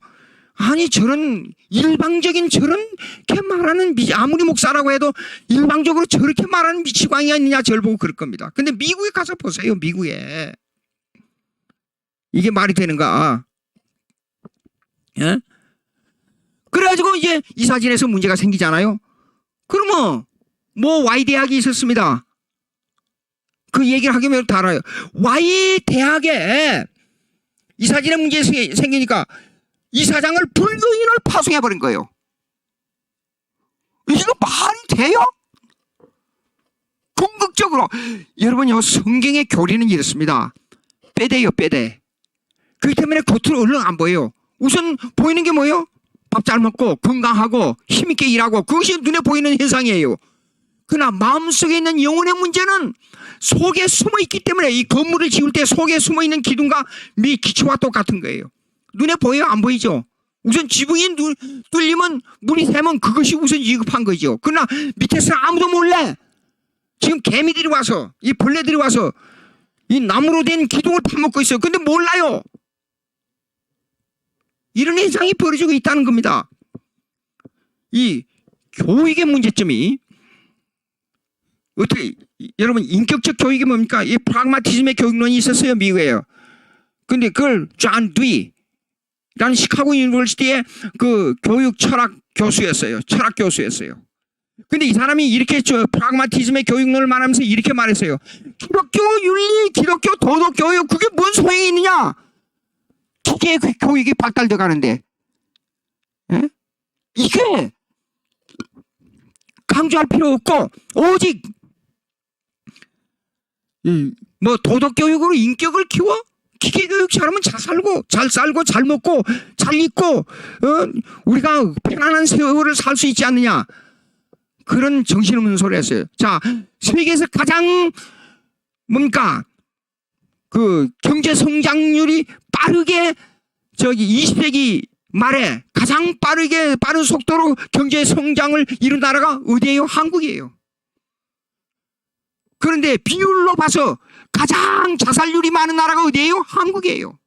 아니 저런 일방적인 저렇게 말하는 아무리 목사라고 해도 일방적으로 저렇게 말하는 미치광이가 있느냐 저를 보고 그럴 겁니다. 근데 미국에 가서 보세요. 미국에 이게 말이 되는가. 예? 그래가지고 이제 이사진에서 문제가 생기잖아요. 그러면 뭐 Y대학이 있었습니다. 그 얘기를 하기면 다 알아요. Y대학에 이사진에 문제 생기니까 이사장을 불교인을 파송해버린 거예요. 이거 말이 돼요? 궁극적으로 여러분요 성경의 교리는 이렇습니다. 빼대요 빼대. 그렇기 때문에 겉으로 얼른 안 보여요. 우선 보이는 게 뭐예요? 밥 잘 먹고 건강하고 힘있게 일하고 그것이 눈에 보이는 현상이에요. 그러나 마음속에 있는 영혼의 문제는 속에 숨어 있기 때문에 이 건물을 지을 때 속에 숨어 있는 기둥과 기초와 똑같은 거예요. 눈에 보여요? 안 보이죠? 우선 지붕이 뚫리면 물이 새면 그것이 우선 위급한 거죠. 그러나 밑에서는 아무도 몰래 지금 개미들이 와서 이 벌레들이 와서 이 나무로 된 기둥을 파먹고 있어요. 근데 몰라요. 이런 현상이 벌어지고 있다는 겁니다. 이 교육의 문제점이 어떻게 여러분 인격적 교육이 뭡니까? 이 프라그마티즘의 교육론이 있었어요. 미국에요. 근데 그걸 존 듀이라는 시카고 유니버시티의 그 교육 철학 교수였어요. 철학 교수였어요. 근데 이 사람이 이렇게 프라그마티즘의 교육론을 말하면서 이렇게 말했어요. 기독교 윤리, 기독교 도덕 교육 그게 뭔 소용이 있느냐? 기계 교육이 발달돼 가는데 이게 강조할 필요 없고 오직 뭐 도덕 교육으로 인격을 키워? 기계 교육 잘하면 잘 살고 잘 먹고 잘 입고 우리가 편안한 세월을 살 수 있지 않느냐? 그런 정신없는 소리 했어요. 자, 세계에서 가장 뭡니까? 그 경제 성장률이 빠르게 20세기 말에 가장 빠른 속도로 경제 성장을 이룬 나라가 어디예요? 한국이에요. 그런데 비율로 봐서 가장 자살률이 많은 나라가 어디예요? 한국이에요.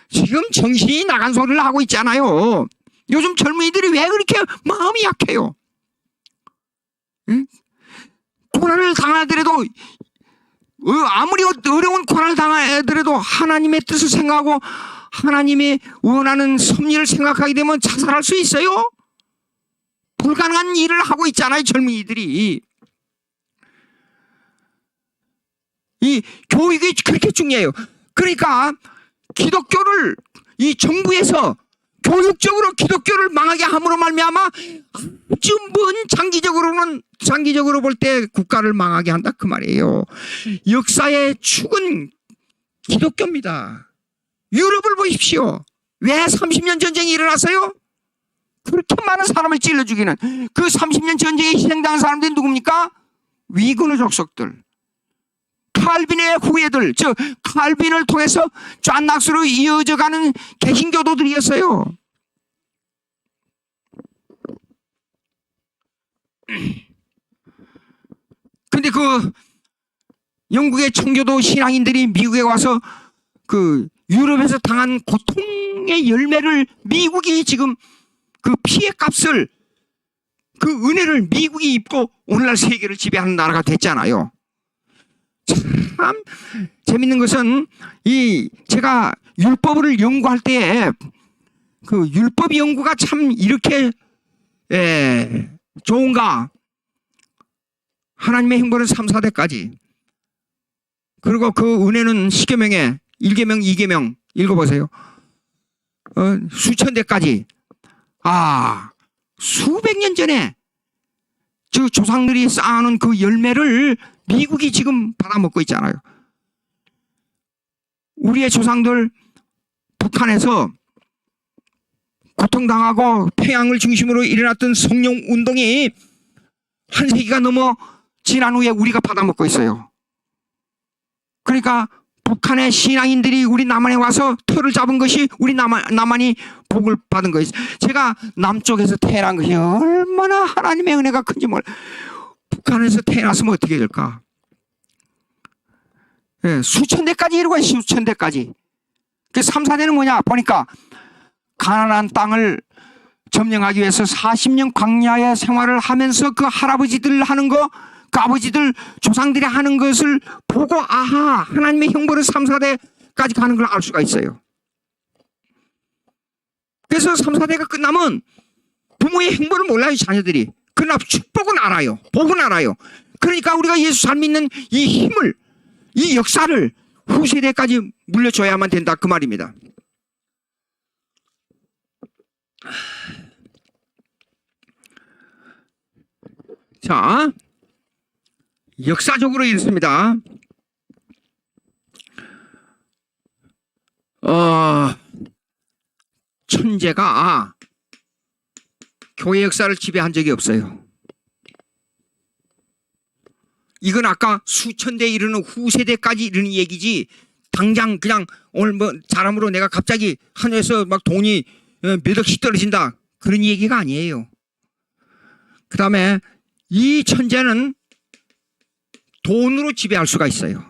지금 정신이 나간 소리를 하고 있잖아요. 요즘 젊은이들이 왜 그렇게 마음이 약해요? 응? 고난을 당하더라도 아무리 어려운 고난을 당하더라도 하나님의 뜻을 생각하고 하나님이 원하는 섭리를 생각하게 되면 자살할 수 있어요? 불가능한 일을 하고 있잖아요. 젊은이들이. 이 교육이 그렇게 중요해요. 그러니까 기독교를 이 정부에서 교육적으로 기독교를 망하게 함으로 말미암아 아주 먼 장기적으로 볼 때 국가를 망하게 한다 그 말이에요. 역사의 축은 기독교입니다. 유럽을 보십시오. 왜 30년 전쟁이 일어났어요? 그렇게 많은 사람을 찔러 죽이는 그 30년 전쟁에 희생당한 사람들이 누굽니까? 위군의 족속들, 칼빈의 후예들, 즉 칼빈을 통해서 짠낙수로 이어져가는 개신교도들이었어요. 근데 그 영국의 청교도 신앙인들이 미국에 와서 그 유럽에서 당한 고통의 열매를 미국이 지금 그 피해 값을, 그 은혜를 미국이 입고 오늘날 세계를 지배하는 나라가 됐잖아요. 참 재밌는 것은 제가 율법을 연구할 때에 그 율법 연구가 참 이렇게 좋은가. 하나님의 행보는 3, 4대까지. 그리고 그 은혜는 10계명에 1계명, 2계명 읽어보세요. 수천 대까지. 수백 년 전에 저 조상들이 쌓아놓은 그 열매를 미국이 지금 받아먹고 있잖아요. 우리의 조상들 북한에서 고통당하고 평양을 중심으로 일어났던 성령 운동이 한 세기가 넘어 지난 후에 우리가 받아먹고 있어요. 그러니까 북한의 신앙인들이 우리 남한에 와서 터를 잡은 것이 우리 남한이 복을 받은 거예요. 제가 남쪽에서 태어난 것이 얼마나 하나님의 은혜가 큰지 몰라요. 북한에서 태어났으면 어떻게 될까? 수천 대까지 이루고 있어요. 수천 대까지. 그 3, 4대는 뭐냐 보니까 가나안 땅을 점령하기 위해서 40년 광야의 생활을 하면서 그 할아버지들 하는 거, 그 아버지들 조상들이 하는 것을 보고 하나님의 형벌은 3, 4대까지 가는 걸 알 수가 있어요. 그래서 3, 4대가 끝나면 부모의 행보를 몰라요, 자녀들이. 그러나 축복은 알아요. 복은 알아요. 그러니까 우리가 예수 잘 믿는 이 힘을, 이 역사를 후세대까지 물려줘야만 된다, 그 말입니다. 자, 역사적으로 이렇습니다. 천재가 교회 역사를 지배한 적이 없어요. 이건 아까 수천 대 이르는 후세대까지 이르는 얘기지, 당장 그냥 오늘 뭐 사람으로 내가 갑자기 하늘에서 막 돈이 몇 억씩 떨어진다, 그런 얘기가 아니에요. 그 다음에 이 천재는 돈으로 지배할 수가 있어요.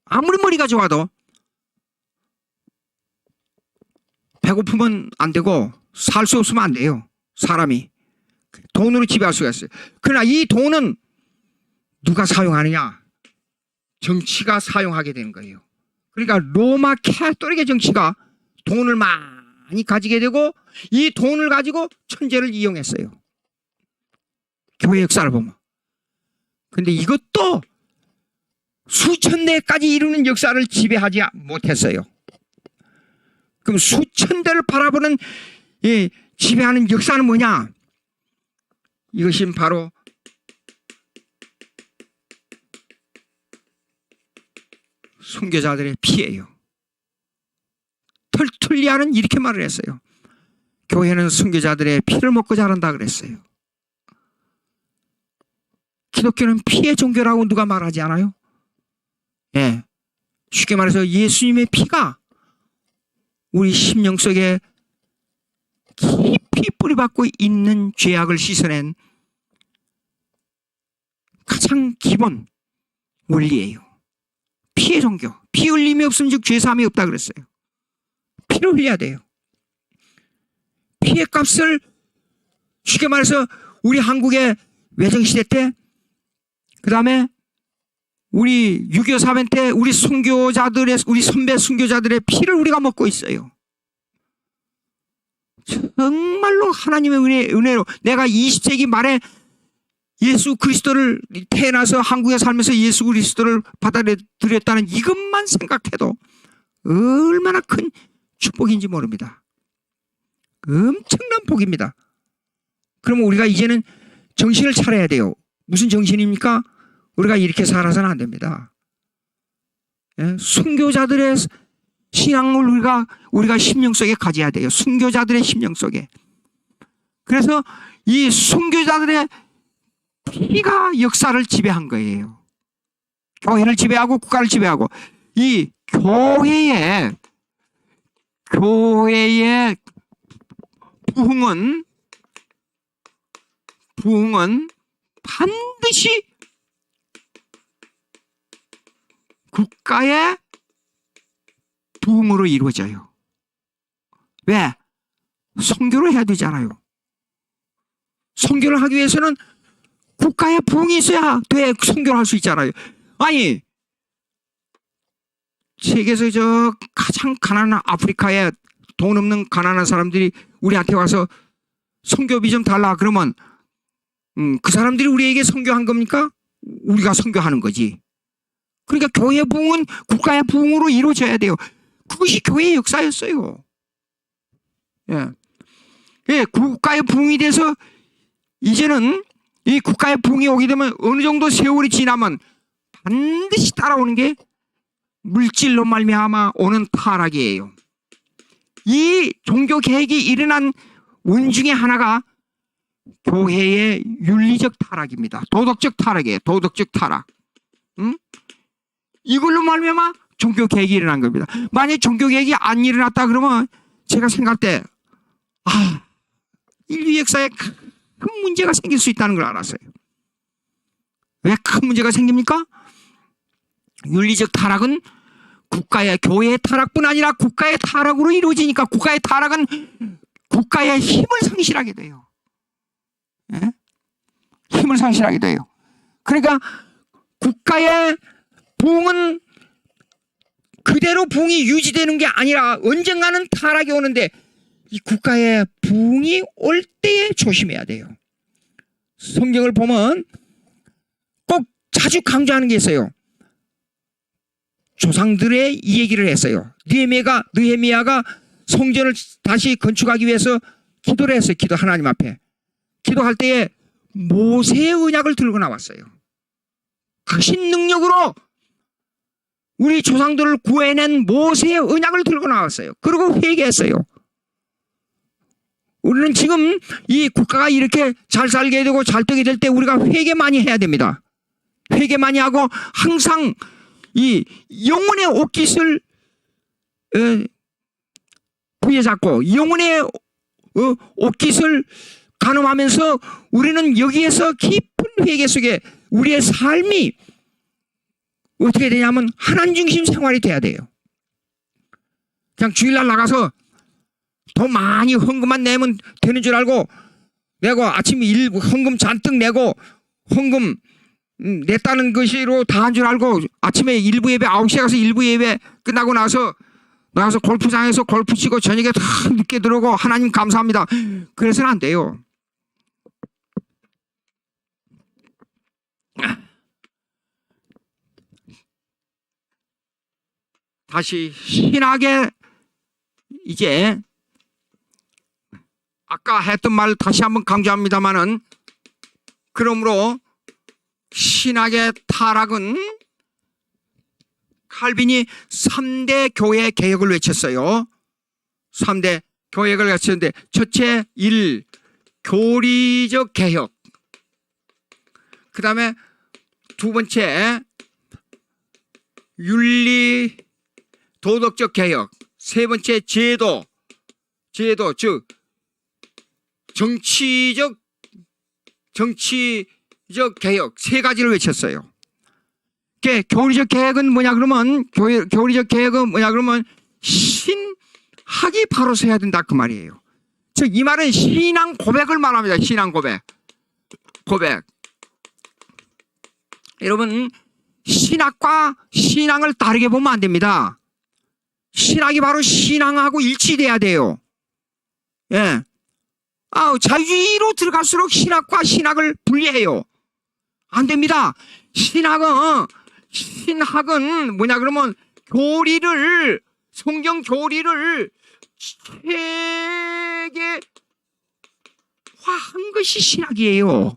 아무리 머리가 좋아도 배고프면 안 되고 살 수 없으면 안 돼요. 사람이 돈으로 지배할 수가 있어요. 그러나 이 돈은 누가 사용하느냐? 정치가 사용하게 되는 거예요. 그러니까 로마 캐톨릭의 정치가 돈을 많이 가지게 되고 이 돈을 가지고 천재를 이용했어요. 교회 역사를 보면. 근데 이것도 수천 대까지 이루는 역사를 지배하지 못했어요. 그럼 수천 대를 바라보는 지배하는 역사는 뭐냐? 이것이 바로 순교자들의 피예요. 터툴리아는 이렇게 말을 했어요. 교회는 순교자들의 피를 먹고 자란다 그랬어요. 기독교는 피의 종교라고 누가 말하지 않아요? 예. 쉽게 말해서 예수님의 피가 우리 심령 속에 깊이 뿌리박고 있는 죄악을 씻어낸 가장 기본 원리예요. 피의 종교. 피 흘림이 없으면 즉 죄사함이 없다 그랬어요. 피를 흘려야 돼요. 피의 값을 쉽게 말해서 우리 한국의 외정시대 때, 그 다음에 우리 6.25 사변 때 우리 순교자들의, 우리 선배 순교자들의 피를 우리가 먹고 있어요. 정말로 하나님의 은혜로 내가 20세기 말에 예수 그리스도를 태어나서 한국에 살면서 예수 그리스도를 받아들였다는 이것만 생각해도 얼마나 큰 축복인지 모릅니다. 엄청난 복입니다. 그러면 우리가 이제는 정신을 차려야 돼요. 무슨 정신입니까? 우리가 이렇게 살아서는 안 됩니다. 예? 순교자들의 신앙을 우리가 심령 속에 가져야 돼요. 순교자들의 심령 속에. 그래서 이 순교자들의 피가 역사를 지배한 거예요. 교회를 지배하고 국가를 지배하고 이 교회의 부흥은 반드시 국가의 부흥으로 이루어져요. 왜? 선교를 해야 되잖아요. 선교를 하기 위해서는 국가의 부흥이 있어야 돼. 선교를 할 수 있잖아요. 아니, 세계에서 저 가장 가난한 아프리카에 돈 없는 가난한 사람들이 우리한테 와서 선교비 좀 달라 그러면 그 사람들이 우리에게 선교한 겁니까? 우리가 선교하는 거지. 그러니까 교회 부흥은 국가의 부흥으로 이루어져야 돼요. 그것이 교회의 역사였어요. 예. 예, 국가의 부흥이 돼서 이제는 이 국가의 부흥이 오게 되면 어느 정도 세월이 지나면 반드시 따라오는 게 물질로 말미암아 오는 타락이에요. 이 종교 개혁이 일어난 원 중에 하나가 교회의 윤리적 타락입니다. 도덕적 타락이에요. 도덕적 타락. 이걸로 말미암아 종교 개혁이 일어난 겁니다. 만약 종교 개혁이 안 일어났다 그러면 제가 생각할 때 인류 역사에 큰 문제가 생길 수 있다는 걸 알았어요. 왜 큰 문제가 생깁니까? 윤리적 타락은 교회의 타락뿐 아니라 국가의 타락으로 이루어지니까 국가의 타락은 국가의 힘을 상실하게 돼요. 예? 힘을 상실하게 돼요. 그러니까 국가의 부흥은 그대로 부흥이 유지되는 게 아니라 언젠가는 타락이 오는데 이 국가의 부흥이 올 때에 조심해야 돼요. 성경을 보면 꼭 자주 강조하는 게 있어요. 조상들의 이 얘기를 했어요. 느헤미야가 성전을 다시 건축하기 위해서 기도를 했어요. 하나님 앞에. 기도할 때에 모세의 언약을 들고 나왔어요. 크신 능력으로 우리 조상들을 구해낸 모세의 언약을 들고 나왔어요. 그리고 회개했어요. 우리는 지금 이 국가가 이렇게 잘 살게 되고 잘 되게 될 때 우리가 회개 많이 해야 됩니다. 회개 많이 하고 항상 이 영혼의 옷깃을 부여잡고 영혼의 옷깃을 가늠하면서 우리는 여기에서 깊은 회개 속에 우리의 삶이 어떻게 되냐면 하나님 중심 생활이 돼야 돼요. 그냥 주일날 나가서 더 많이 헌금만 내면 되는 줄 알고 아침에 헌금 잔뜩 내고 헌금 냈다는 것으로 다 한 줄 알고 아침에 일부 예배 9시에 가서 일부 예배 끝나고 나서 골프장에서 골프 치고 저녁에 다 늦게 들어오고 하나님 감사합니다. 그래서는 안 돼요. 다시 신학의 이제 아까 했던 말 다시 한번 강조합니다마는 그러므로 신학의 타락은 칼빈이 3대 교회 개혁을 외쳤어요. 3대 교회를 외쳤는데 첫째 1. 교리적 개혁, 그 다음에 두 번째 윤리 도덕적 개혁, 세 번째 제도 즉 정치적 개혁 세 가지를 외쳤어요. 교리적 개혁은 뭐냐 그러면 교리적 개혁은 뭐냐 그러면 신학이 바로 서야 된다 그 말이에요. 즉 이 말은 신앙 고백을 말합니다. 신앙 고백. 여러분 신학과 신앙을 다르게 보면 안 됩니다. 신학이 바로 신앙하고 일치돼야 돼요. 예. 자유주의로 들어갈수록 신학과 신학을 분리해요. 안 됩니다. 신학은 뭐냐 그러면 성경 교리를 체계화한 것이 신학이에요.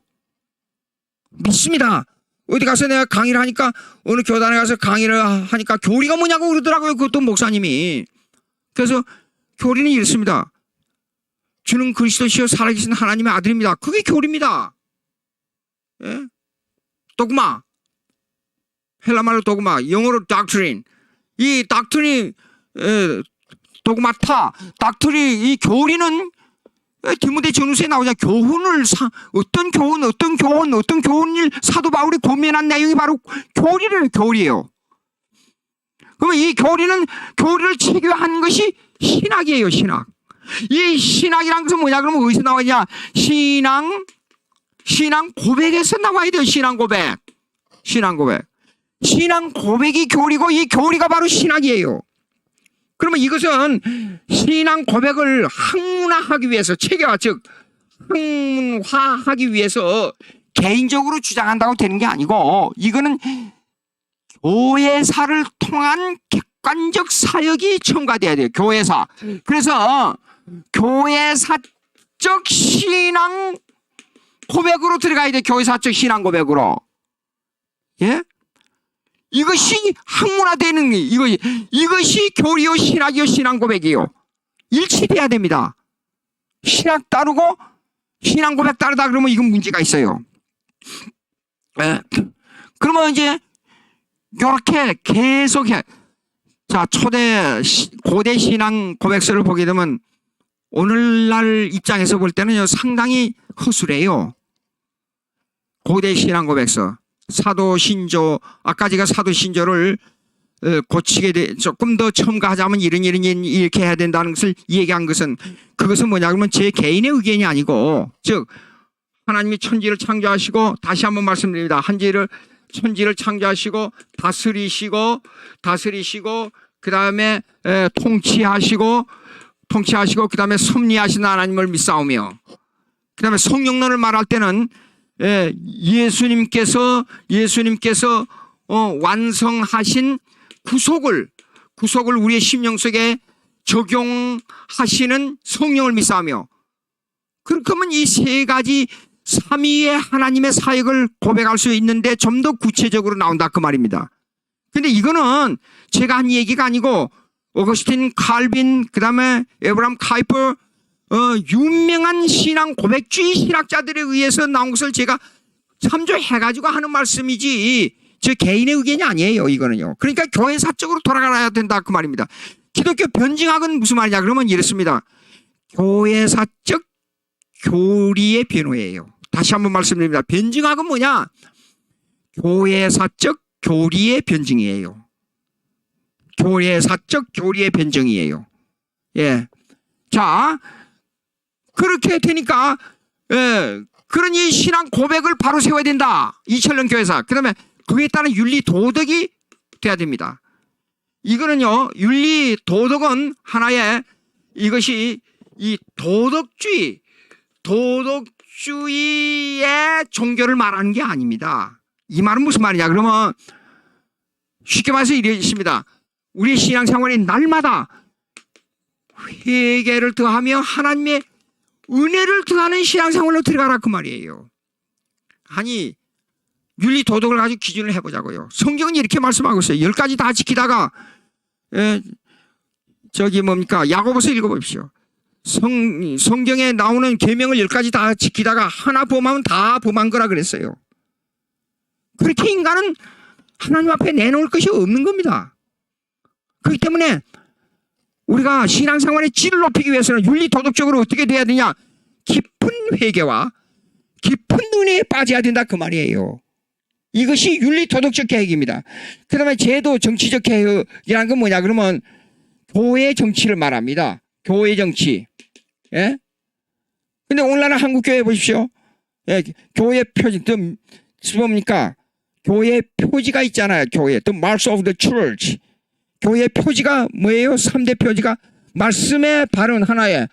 믿습니다. 어디 가서 내가 강의를 하니까 어느 교단에 가서 강의를 하니까 교리가 뭐냐고 그러더라고요. 그것도 목사님이. 그래서 교리는 이렇습니다. 주는 그리스도시요 살아계신 하나님의 아들입니다. 그게 교리입니다. 예? 도그마. 헬라말로 도그마. 영어로 doctrine. 이 doctrine이 도그마타. doctrine이 이 교리는 디모데 전후서에 나오자 교훈을 어떤 교훈을 사도 바울이 고민한 내용이 바로 교리예요. 그러면 이 교리를 체계화한 것이 신학이에요. 신학. 이 신학이란 것은 뭐냐? 그러면 어디서 나와냐? 신앙 고백에서 나와야 돼요. 신앙 고백. 신앙 고백이 교리고 이 교리가 바로 신학이에요. 그러면 이것은 신앙 고백을 학문화하기 위해서 체계화 즉 학문화하기 위해서 개인적으로 주장한다고 되는 게 아니고 이거는 교회사를 통한 객관적 사역이 첨가돼야 돼요. 교회사. 그래서 교회사적 신앙 고백으로 들어가야 돼요. 교회사적 신앙 고백으로. 예? 이것이 학문화되는 이것이 교리요 신학이요 신앙 고백이요. 일치돼야 됩니다. 신학 따르고 신앙 고백 따르다 그러면 이건 문제가 있어요. 예. 그러면 이제 이렇게 계속해. 자, 고대 신앙 고백서를 보게 되면 오늘날 입장에서 볼 때는 상당히 허술해요. 고대 신앙 고백서. 사도신조, 아까 제가 사도신조를 고치게 돼, 조금 더 첨가하자면 이런 이렇게 해야 된다는 것을 얘기한 것은 그것은 뭐냐 그러면 제 개인의 의견이 아니고 즉 하나님이 천지를 창조하시고 다시 한번 말씀드립니다. 천지를 창조하시고 다스리시고 그 다음에 통치하시고 그 다음에 섭리하신 하나님을 믿사오며 그 다음에 성령론을 말할 때는 예수님께서 완성하신 구속을 우리의 심령 속에 적용하시는 성령을 믿사오며 그렇다면 이 세 가지 삼위의 하나님의 사역을 고백할 수 있는데 좀 더 구체적으로 나온다 그 말입니다. 근데 이거는 제가 한 얘기가 아니고 오거스틴, 칼빈, 그 다음에 에브람 카이퍼 유명한 신앙 고백주의 신학자들에 의해서 나온 것을 제가 참조해가지고 하는 말씀이지 제 개인의 의견이 아니에요. 이거는요. 그러니까 교회사적으로 돌아가야 된다 그 말입니다. 기독교 변증학은 무슨 말이냐 그러면 이렇습니다. 교회사적 교리의 변호예요. 다시 한번 말씀드립니다. 변증학은 뭐냐? 교회사적 교리의 변증이에요. 교회사적 교리의 변증이에요. 예. 자, 그렇게 되니까, 그런 이 신앙 고백을 바로 세워야 된다. 이철령 교회사. 그 다음에 그에 따른 윤리 도덕이 돼야 됩니다. 이거는요, 윤리 도덕은 하나의 이것이 이 도덕주의의 종교를 말하는 게 아닙니다. 이 말은 무슨 말이냐? 그러면 쉽게 말해서 이렇습니다. 우리의 신앙생활이 날마다 회개를 더하며 하나님의 은혜를 더하는 신앙생활로 들어가라 그 말이에요. 아니 윤리 도덕을 가지고 기준을 해보자고요. 성경은 이렇게 말씀하고 있어요. 10가지 다 지키다가 야고보서 읽어보십시오. 성경에 나오는 계명을 10가지 다 지키다가 하나 범하면 다 범한 거라 그랬어요. 그렇게 인간은 하나님 앞에 내놓을 것이 없는 겁니다. 그렇기 때문에 우리가 신앙생활의 질을 높이기 위해서는 윤리도덕적으로 어떻게 돼야 되냐? 깊은 회개와 깊은 은혜에 빠져야 된다 그 말이에요. 이것이 윤리도덕적 개혁입니다. 그 다음에 제도 정치적 개혁이라는 건 뭐냐 그러면 교회 정치를 말합니다. 교회 정치. 예? 근데 오늘날 한국교회 보십시오. 예, 교회 표지, 뭡니까? 교회 표지가 있잖아요. 교회. The Marks of the Church. 교회 표지가 뭐예요? 3대 표지가 말씀의 바른 하나에,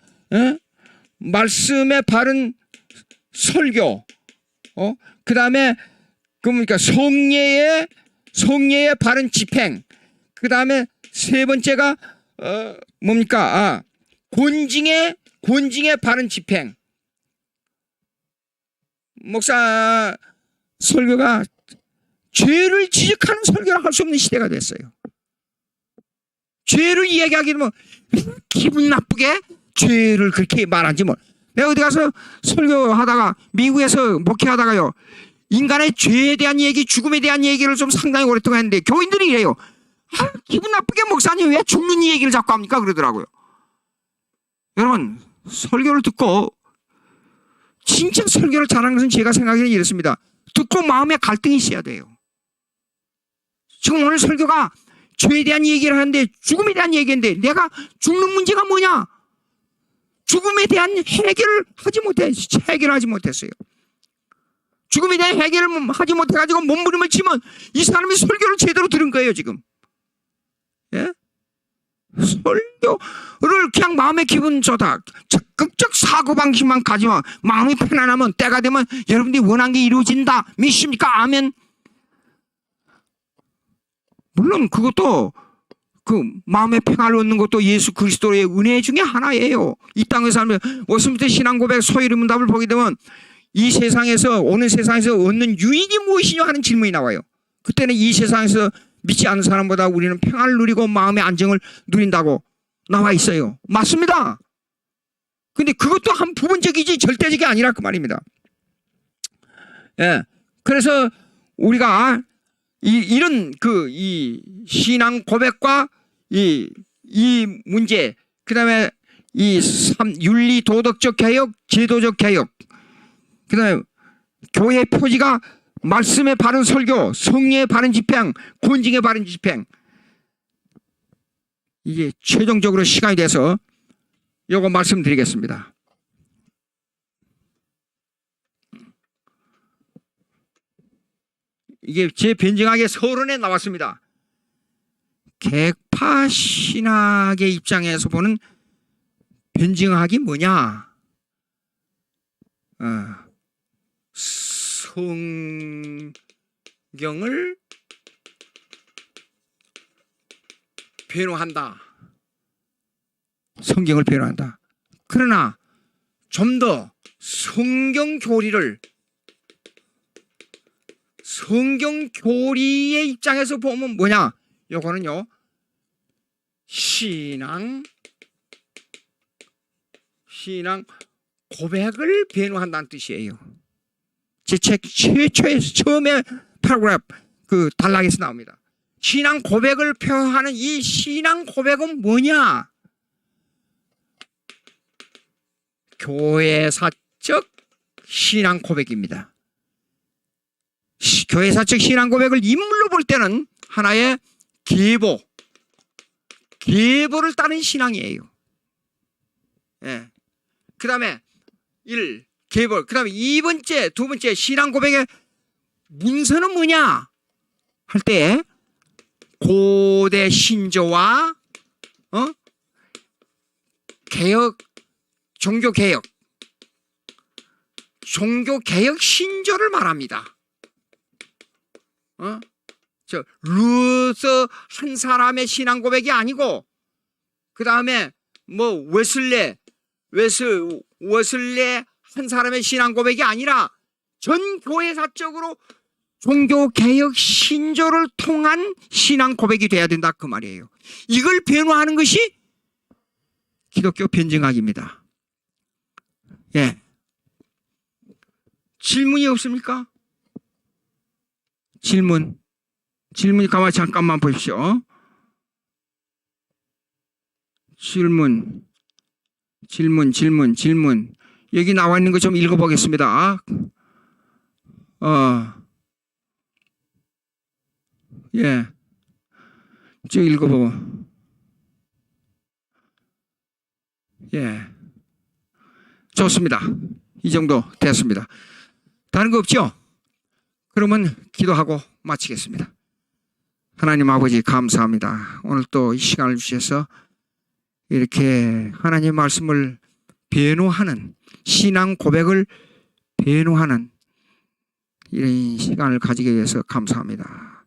말씀의 바른 설교, 그 다음에 뭡니까? 성례의 바른 집행, 그 다음에 세 번째가 뭡니까? 권징의 바른 집행. 목사 설교가 죄를 지적하는 설교를 할 수 없는 시대가 됐어요. 죄를 이야기하게 되면 기분 나쁘게 죄를 그렇게 말하지 뭐. 내가 어디 가서 설교하다가 미국에서 목회하다가요, 인간의 죄에 대한 얘기, 죽음에 대한 얘기를 좀 상당히 오랫동안 했는데 교인들이 이래요. 기분 나쁘게 목사님 왜 죽는 이 얘기를 자꾸 합니까? 그러더라고요. 여러분, 설교를 듣고 진짜 설교를 잘하는 것은 제가 생각하기에는 이렇습니다. 듣고 마음에 갈등이 있어야 돼요. 지금 오늘 설교가 죄에 대한 얘기를 하는데 죽음에 대한 얘기인데 내가 죽는 문제가 뭐냐? 죽음에 대한 해결하지 못했어요. 죽음에 대한 해결을 하지 못해가지고 몸부림을 치면 이 사람이 설교를 제대로 들은 거예요, 지금. 예? 설교를 그냥 마음의 기분 좋다, 적극적 사고방식만 가지면 마음이 편안하면 때가 되면 여러분들이 원한 게 이루어진다. 믿습니까? 아멘. 물론 그것도 그 마음의 평화를 얻는 것도 예수 그리스도의 은혜 중에 하나예요. 이 땅에 살면 워스민스터 신앙 고백 소위 문답을 보게 되면 이 세상에서, 오는 세상에서 얻는 유익이 무엇이냐 하는 질문이 나와요. 그때는 이 세상에서 믿지 않는 사람보다 우리는 평안을 누리고 마음의 안정을 누린다고 나와 있어요. 맞습니다. 근데 그것도 한 부분적이지 절대적이 아니라 그 말입니다. 예. 그래서 우리가 이런 이 신앙 고백과 이 문제, 그 다음에 윤리 도덕적 개혁, 제도적 개혁, 그 다음에 교회의 표지가 말씀의 바른 설교, 성령의 바른 집행, 권징의 바른 집행. 이게 최종적으로 시간이 돼서 요거 말씀드리겠습니다. 이게 제 변증학의 서론에 나왔습니다. 객파 신학의 입장에서 보는 변증학이 뭐냐? 성경을 변호한다. 성경을 변호한다. 그러나 좀 더 성경 교리의 입장에서 보면 뭐냐? 요거는요, 신앙 고백을 변호한다는 뜻이에요. 제 책 최초의 처음에 파라그래프 그 단락에서 나옵니다. 신앙 고백을 표현하는 이 신앙 고백은 뭐냐? 교회사적 신앙 고백입니다. 교회사적 신앙 고백을 인물로 볼 때는 하나의 계보를 따른 신앙이에요. 예. 그 다음에 계보. 그 다음에 두 번째 신앙 고백의 문서는 뭐냐? 할 때 고대 신조와 종교개혁 신조를 말합니다. 루터 한 사람의 신앙 고백이 아니고, 그 다음에 웨슬레 한 사람의 신앙 고백이 아니라 전 교회사적으로 종교개혁 신조를 통한 신앙 고백이 돼야 된다, 그 말이에요. 이걸 변호하는 것이 기독교 변증학입니다. 예. 질문이 없습니까? 질문이 가만히 잠깐만 보십시오. 질문. 여기 나와 있는 거 좀 읽어보겠습니다. 예. 쭉 읽어보고. 예. 좋습니다. 이 정도 됐습니다. 다른 거 없죠? 그러면 기도하고 마치겠습니다. 하나님 아버지 감사합니다. 오늘 또 이 시간을 주셔서 이렇게 하나님의 말씀을 변호하는, 신앙 고백을 변호하는 이런 시간을 가지게 돼서 감사합니다.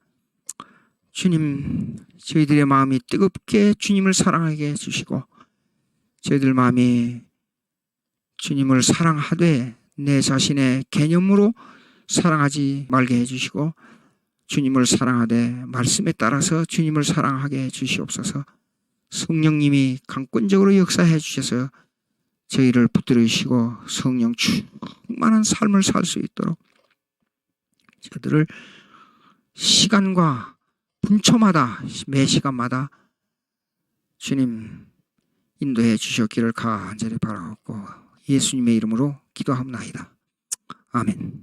주님, 저희들의 마음이 뜨겁게 주님을 사랑하게 해주시고, 저희들 마음이 주님을 사랑하되 내 자신의 개념으로 사랑하지 말게 해주시고, 주님을 사랑하되 말씀에 따라서 주님을 사랑하게 해 주시옵소서. 성령님이 강권적으로 역사해 주셔서 저희를 붙들으시고 성령 충만한 삶을 살 수 있도록 저들을 시간과 분초마다 매 시간마다 주님 인도해 주셨기를 간절히 바라옵고 예수님의 이름으로 기도합나이다. 아멘.